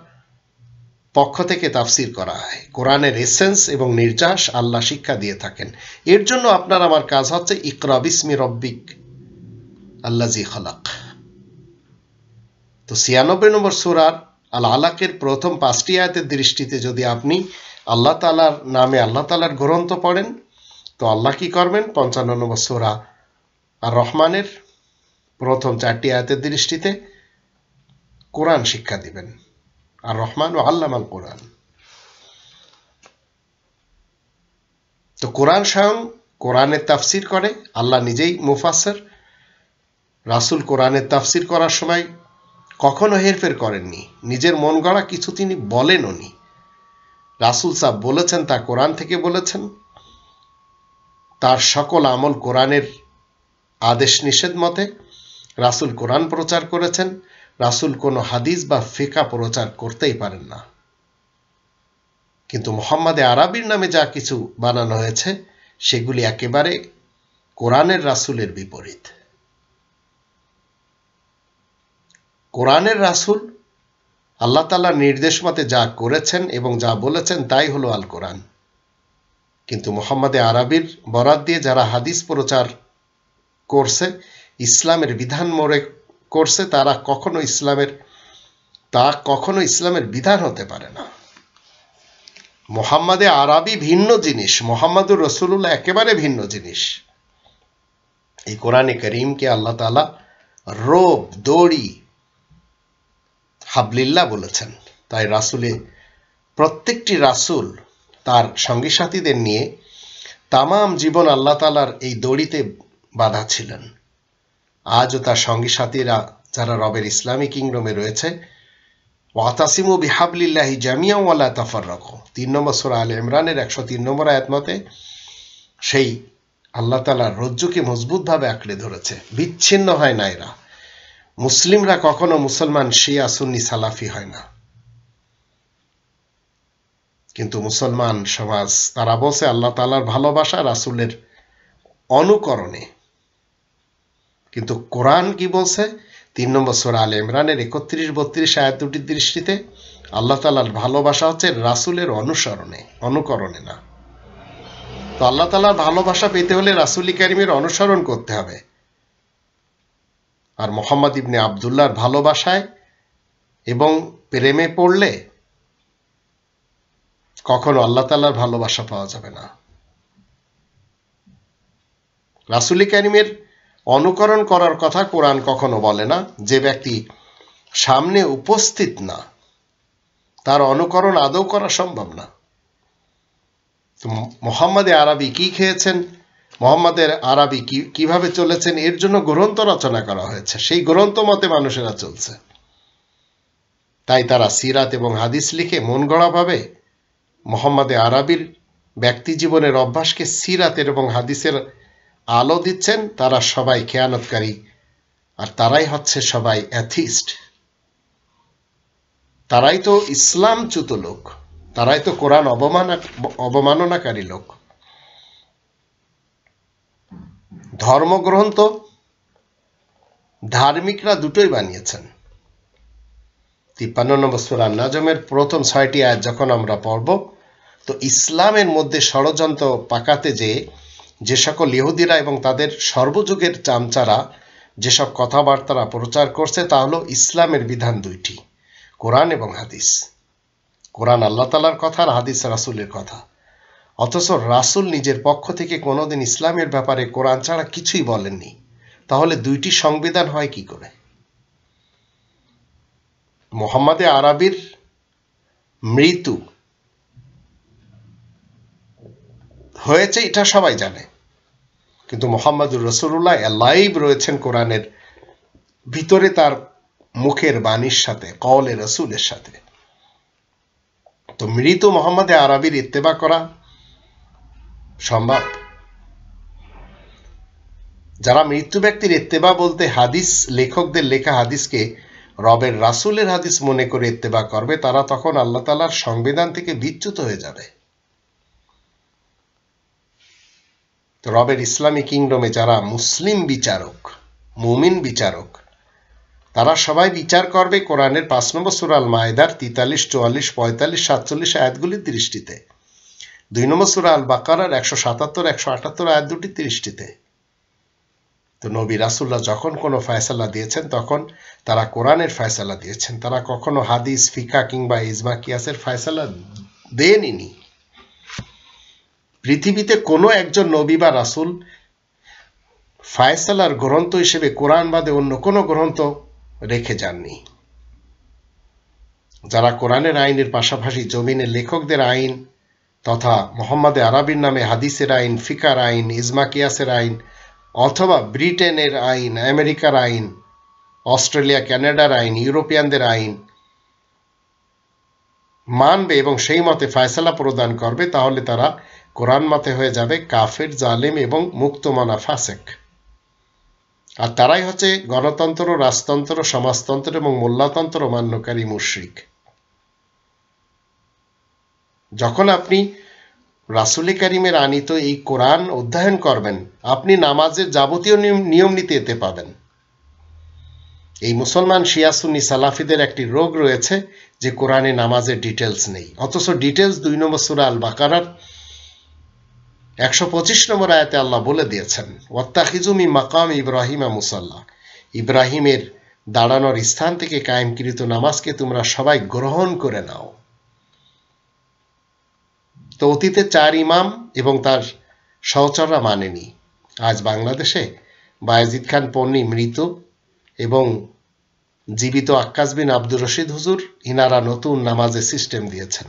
S1: পক্ষ থেকে তাফসির করা হয়। কোরআনের এসেন্স এবং নির্যাস আল্লাহ শিক্ষা দিয়ে থাকেন। এর জন্য আপনার আমার কাজ হচ্ছে ইকরা বিসমি রব্বিক আল্লাযী খালাক। তো 96 নম্বর সূরার আল আলাকের প্রথম 5টি আয়াতের দৃষ্টিতে যদি আপনি আল্লাহ তাআলার নামে আল্লাহ তাআলার গ্রন্থ পড়েন, তো আল্লাহ কি করবেন? 55 নম্বর সূরা আর রহমানের প্রথম 4টি আয়াতের দৃষ্টিতে কোরআন শিক্ষা দিবেন। আর রহমান ও আল্লামাল কোরআন। তো কোরআন স্বয়ং কোরআনের তাফসির করে, আল্লাহ নিজেই মুফাসসির। রাসূল কোরআনের তাফসির করার সময় কখনো হেরফের করেননি, নিজের মন গড়া কিছু তিনি বলেনও নি। রাসূল সাহেব বলেছেন তা কোরআন থেকে বলেছেন। তার সকল আমল কোরআনের আদেশ নিষেধ মতে। রাসূল কোরআন প্রচার করেছেন। রাসূল কোনো হাদিস বা ফিকহ প্রচার করতেই পারেন না। কিন্তু মুহাম্মদে আরবির নামে যা কিছু বানানো হয়েছে সেগুলি একেবারে কোরআনের রাসূলের বিপরীত। কোরআনের রাসূল আল্লাহ তাআলার নির্দেশ মতে যা করেছেন এবং যা বলেছেন তাই হলো আল কোরআন। কিন্তু মুহাম্মদে আরবির বরাত দিয়ে যারা হাদিস প্রচার করছে, ইসলামের বিধান মোড়ে করছে, তা কখনো ইসলামের বিধান হতে পারে না। মুহাম্মদে আরবি ভিন্ন জিনিস, মুহাম্মদুর রাসূলুল্লাহ একেবারে ভিন্ন জিনিস। এই কোরআনে কারীমকে আল্লাহ তাআলা রোব, দড়ি, হাবলিল্লাহ বলেছেন। তাই প্রত্যেকটি রাসূল তার সঙ্গী সাথীদের নিয়ে তামাম জীবন আল্লাহ তাআলার এই দড়িতে বাঁধা ছিলেন। আজও তার সঙ্গী সাথীরা যারা রবের ইসলামী কিংডমে রয়েছে, ওয়াতাসিমু বিহাবলিল্লাহি জামিআন ওয়া লা তাফাররাকু, 3 নম্বর সূরা আলে ইমরানের 103 নম্বর আয়াত মতে সেই আল্লাহ তাআলার রজ্জুকে মজবুতভাবে আঁকড়ে ধরেছে, বিচ্ছিন্ন হয় না এরা। মুসলিমরা কখনো মুসলমান শিয়া, সুন্নি, সালাফি হয় না। কিন্তু মুসলমান সমাজ তারা বলছে আল্লাহ তাআলার ভালোবাসা রাসূলের অনুকরণে। কিন্তু কোরআন কি বলছে? 3 নম্বর সূরা আলে ইমরানের 31-32 আয়াত দুটির দৃষ্টিতে আল্লাহ তাআলার ভালোবাসা হচ্ছে রাসূলের অনুকরণে না। তো আল্লাহ তাআলার ভালোবাসা পেতে হলে রাসূল কারীমের অনুসরণ করতে হবে। আর মুহাম্মদ ইবনে আব্দুল্লাহর ভালোবাসায় এবং প্রেমে পড়লে কখনো আল্লাহ তাআলার ভালোবাসা পাওয়া যাবে না। রাসূল কারীমের অনুকরণ করার কথা কোরআন কখনো বলে না। যে ব্যক্তি সামনে উপস্থিত না, তার অনুকরণ আদৌ করা সম্ভব না। তো মুহাম্মদে আরবি কি খেয়েছেন, মুহাম্মদের আরবি কিভাবে চলেছেন, এর জন্য গ্রন্থ রচনা করা হয়েছে। সেই গ্রন্থ মতে মানুষেরা চলছে। তাই তারা সিরাত এবং হাদিস লিখে মন গড়াভাবে মুহাম্মদে আরবির ব্যক্তি জীবনের অভ্যাসকে সিরাতের এবং হাদিসের আলো দিচ্ছেন। তারা সবাই খেয়ানতকারী, আর তারাই হচ্ছে সবাই অ্যাথিস্ট। তারাই তো ইসলামচ্যুত লোক, তারাই তো কোরআন অবমাননাকারী লোক। ধর্মগ্রন্থ ধার্মিকরা দুটোই বানিয়েছেন। 53 নম্বর সূরা নাজমের প্রথম 6টি আয়াত যখন আমরা পড়ব, তো ইসলামের মধ্যে ষড়যন্ত্র পাকাতে যে সকল ইহুদিরা এবং তাদের সর্বযুগের চামচারা যেসব কথাবার্তারা প্রচার করছে, তা হলো ইসলামের বিধান দুইটি, কোরআন এবং হাদিস। কোরআন আল্লাহ তাআলার কথা আর হাদিস রাসূলের কথা। অথচ রাসূল নিজের পক্ষ থেকে কোনোদিন ইসলামের ব্যাপারে কোরআন ছাড়া কিছুই বলেননি। তাহলে দুইটি সংবিধান হয় কি করে? মুহাম্মদে আরবির মৃত্যু হয়েছে এটা সবাই জানে, কিন্তু মুহাম্মদুর রাসূলুল্লাহ লাইভ রয়েছেন কোরআনের ভিতরে, তার মুখের বাণীর সাথে, কওলে রাসূলের সাথে। তো মৃত মুহাম্মদে আরবির ইত্তেবা করা সম্ভব? যারা মৃত্যু ব্যক্তির ইত্তেবা বলতে হাদিস লেখকদের লেখা হাদিসকে রবের রাসূলের হাদিস মনে করে ইত্তেবা করবে, তারা তখন আল্লাহ তাআলার সংবিধান থেকে বিচ্যুত হয়ে যাবে। তো রবের ইসলামী কিংডমে যারা মুসলিম বিচারক, মুমিন বিচারক, তারা সবাই বিচার করবে কোরআনের 5 নম্বর সূরা আল মায়েদার 43, 44, 45, 47 আয়াতগুলির দৃষ্টিতে, 2 নম্বর সূরা আল বাকারার 177, 178 আয়াত দুটির দৃষ্টিতে। তো নবী রাসূলুল্লাহ যখন কোনো ফয়সালা দিয়েছেন, তখন তারা কোরআনের ফয়সালা দিয়েছেন, তারা কখনো হাদিস, ফিকা কিংবা ইজমা কিয়াসের ফয়সালা দেননি। পৃথিবীতে কোনো একজন নবী বা রাসূল ফয়সালার গ্রন্থ হিসেবে কোরআন বাদে অন্য কোনো গ্রন্থ রেখে যাননি। যারা কোরআনের আইনের পাশাপাশি জমিনের লেখকদের আইন তথা মুহাম্মদে আরবির নামে হাদিসের আইন, ফিকার আইন, ইজমা কিয়াসের আইন অথবা ব্রিটেনের আইন, আমেরিকার আইন, অস্ট্রেলিয়া কানাডার আইন, ইউরোপিয়ানদের আইন মানবে এবং সেই মতে ফয়সালা প্রদান করবে, তাহলে তারা কোরআন মতে হয়ে যাবে কাফের, জালেম এবং মুক্তমনা ফাসেক। আর তারাই হচ্ছে গণতন্ত্র, রাজতন্ত্র, সমাজতন্ত্র এবং মোল্লাতন্ত্র মান্যকারী মুশরিক। যখন আপনি রাসূল কারীমের আনিত এই কোরআন অধ্যয়ন করবেন, আপনি নামাজের যাবতীয় নিয়ম নীতি এতে পাবেন। এই মুসলমান শিয়া সুন্নি সালাফিদের একটি রোগ রয়েছে যে কোরআনে নামাজের ডিটেলস নেই, অথচ ডিটেলস 2 নম্বর সূরা আল বাকারার 125 নম্বর আয়াতে আল্লাহ বলে দিয়েছেন, ওয়াত্তাখিযু মিন মাকাম ইব্রাহিমা মুসাল্লা, ইব্রাহিমের দাঁড়ানোর স্থান থেকে কায়েমকৃত নামাজকে তোমরা সবাই গ্রহণ করে নাও। তো অতীতে 4 ইমাম এবং তার সহচররা মানেনি। আজ বাংলাদেশে বায়েজিদ খান পন্নী মৃত এবং জীবিত আক্কাস বিন আব্দুর রশিদ হুজুর, ইনারা নতুন নামাজের সিস্টেম দিয়েছেন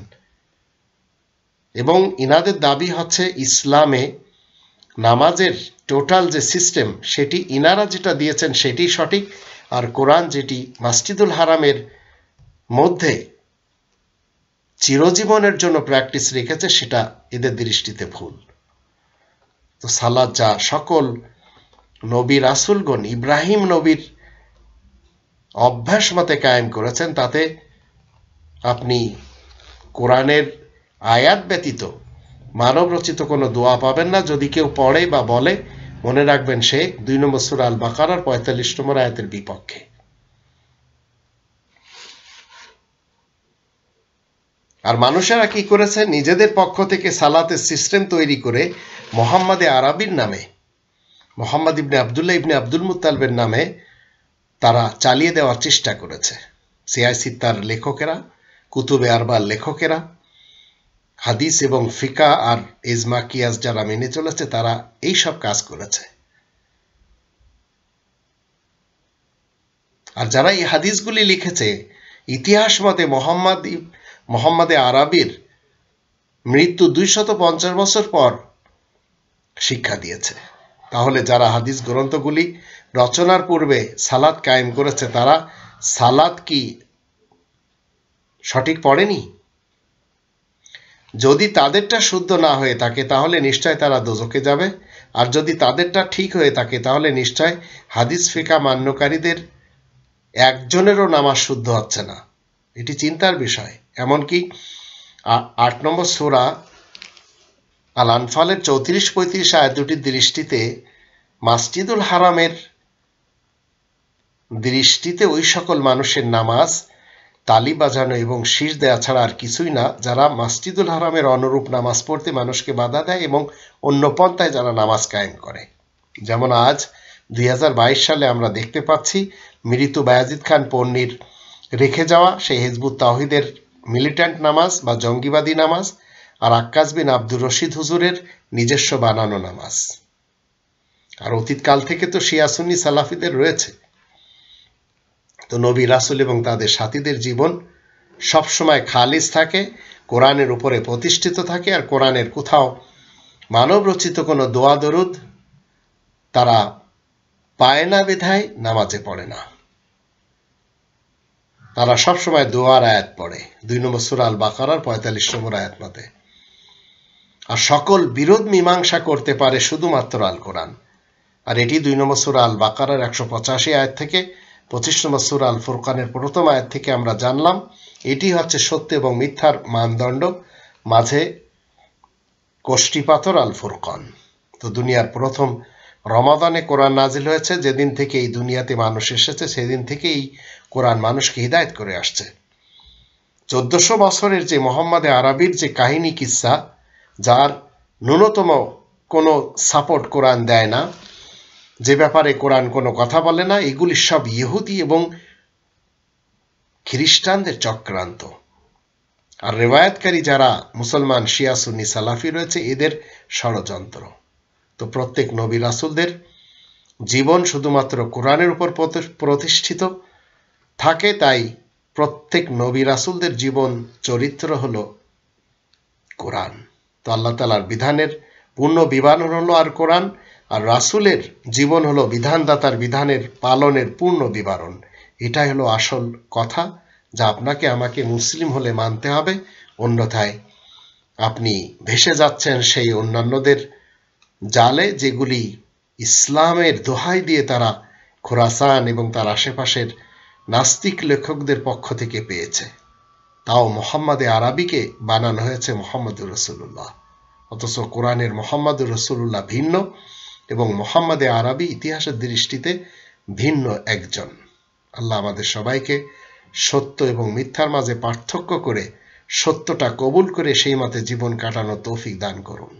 S1: এবং ইনাদের দাবি হচ্ছে ইসলামে নামাজের টোটাল যে সিস্টেম, সেটি ইনারা যেটা দিয়েছেন সেটি সঠিক, আর কোরআন যেটি মসজিদুল হারামের মধ্যে চিরজীবনের জন্য প্র্যাকটিস রেখেছে, সেটা এদের দৃষ্টিতে ভুল। তো সালাত যা সকল নবী রাসূলগণ ইব্রাহিম নবীর অভ্যাস মতে কায়েম করেছেন, তাতে আপনি কোরআনের আয়াত ব্যতীত মানব রচিত কোনো দোয়া পাবেন না। যদি কেউ পড়ে বা বলে, মনে রাখবেন সে 2 নম্বর সূরা আল বাকারার 45 নম্বর আয়াতের বিপক্ষে। আর মানুষেরা কি করেছে, নিজেদের পক্ষ থেকে সালাতের সিস্টেম তৈরি করে মুহাম্মদে আরবির নামে, মুহাম্মদ ইবনে আব্দুল্লাহ ইবনে আব্দুল মুত্তালিবের নামে তারা চালিয়ে দেওয়ার চেষ্টা করেছে। সিয়াসিত্তার লেখকেরা, কুতুবে আরবার লেখকেরা, হাদিস এবং ফিকা আর ইজমা কিয়াস যারা মেনে চলেছে, তারা এই সব কাজ করেছে। আর যারা এই হাদিসগুলি লিখেছে, ইতিহাস মতে মুহাম্মদে আরবির মৃত্যু 250 বছর পর শিক্ষা দিয়েছে। তাহলে যারা হাদিস গ্রন্থগুলি রচনার পূর্বে সালাত কায়েম করেছে, তারা সালাত কি সঠিক পড়েনি? যদি তাদেরটা শুদ্ধ না হয়ে থাকে তাহলে নিশ্চয় তারা দোজখে যাবে, আর যদি তাদেরটা ঠিক হয়ে থাকে তাহলে নিশ্চয় হাদিস ফিকা মান্যকারীদের একজনেরও নামাজ শুদ্ধ হচ্ছে না। এটি চিন্তার বিষয়। এমনকি 8 নম্বর সূরা আল আনফালের 34-35 আয়াত দুটির দৃষ্টিতে মসজিদুল হারামের দৃষ্টিতে ওই সকল মানুষের নামাজ তালি বাজানো এবং শীষ দেয়া ছাড়া আর কিছুই না যারা মসজিদুল হারামের অনুরূপ নামাজ পড়তে মানুষকে বাধা দেয় এবং অন্য পন্থায় যারা নামাজ কায়েম করে। যেমন আজ 2022 সালে আমরা দেখতে পাচ্ছি মৃত বায়াজিদ খান পন্নীর রেখে যাওয়া সেই হিজবুত তাওহীদের মিলিট্যান্ট নামাজ বা জঙ্গিবাদী নামাজ, আর আক্কাস বিন আব্দুর রশিদ হুজুরের নিজস্ব বানানো নামাজ। আর অতীতকাল থেকে তো শিয়া সুন্নি সালাফিদের রয়েছে। তো নবী রাসূল এবং তাদের সাথীদের জীবন সবসময় খালিস থাকে, কোরআনের উপরে প্রতিষ্ঠিত থাকে, আর কোরআনের কোথাও মানব রচিত কোনো দোয়া দরুদ তারা পায় না বিধায় নামাজে পড়ে না। তারা সবসময় দোয়ার আয়াত পড়ে 2 নম্বর সূরা আল বাকারার 45 নম্বর আয়াত মতে। আর সকল বিরোধ মীমাংসা করতে পারে শুধুমাত্র আল কোরআন। আর এটি 2 নম্বর সূরা আল বাকারার 185 আয়াত থেকে 25 নম্বর সূরা আল ফুরকানের প্রথম আয়াত থেকে আমরা জানলাম এটি হচ্ছে সত্য এবং মিথ্যার মানদণ্ড, মাঝে কষ্টিপাথর আল ফুরকান। তো দুনিয়ার প্রথম রমাদানে কোরআন নাজিল হয়েছে, যেদিন থেকে এই দুনিয়াতে মানুষ এসেছে সেদিন থেকে এই কোরআন মানুষকে হিদায়ত করে আসছে। 1400 বছরের যে মোহাম্মদ আরবির যে কাহিনী কিসসা, যার ন্যূনতম কোনো সাপোর্ট কোরআন দেয় না, যে ব্যাপারে কোরআন কোনো কথা বলে না, এগুলি সব ইহুদি এবং খ্রিস্টানদের চক্রান্ত। আর রেওয়ায়াতকারী যারা মুসলমান শিয়া সুন্নি সালাফি রয়েছে এদের ষড়যন্ত্র। তো প্রত্যেক নবী রাসূলদের জীবন শুধুমাত্র কোরআনের উপর প্রতিষ্ঠিত থাকে, তাই প্রত্যেক নবী রাসূলদের জীবন চরিত্র হলো কোরআন। তো আল্লাহ তাআলার বিধানের পূর্ণ বিবরণ হলো আর কোরআন, আর রাসূলের জীবন হলো বিধানদাতার বিধানের পালনের পূর্ণ বিবরণ। এটাই হলো আসল কথা, যা আপনাকে আমাকে মুসলিম হলে মানতে হবে, অন্যথায় আপনি ভেসে যাচ্ছেন সেই অন্যান্যদের জালে, যেগুলি ইসলামের দোহাই দিয়ে তারা খোরাসান এবং তার আশেপাশের নাস্তিক লেখকদের পক্ষ থেকে পেয়েছে। তাও মোহাম্মদে আরবিকে বানানো হয়েছে মোহাম্মদুর রাসূলুল্লাহ, অথচ কোরআনের মোহাম্মদুর রাসূলুল্লাহ ভিন্ন এবং মোহাম্মদে আরবি ইতিহাসের দৃষ্টিতে ভিন্ন একজন। আল্লাহ আমাদের সবাইকে সত্য এবং মিথ্যার মাঝে পার্থক্য করে সত্যটা কবুল করে সেই মতে জীবন কাটানোর তৌফিক দান করুন।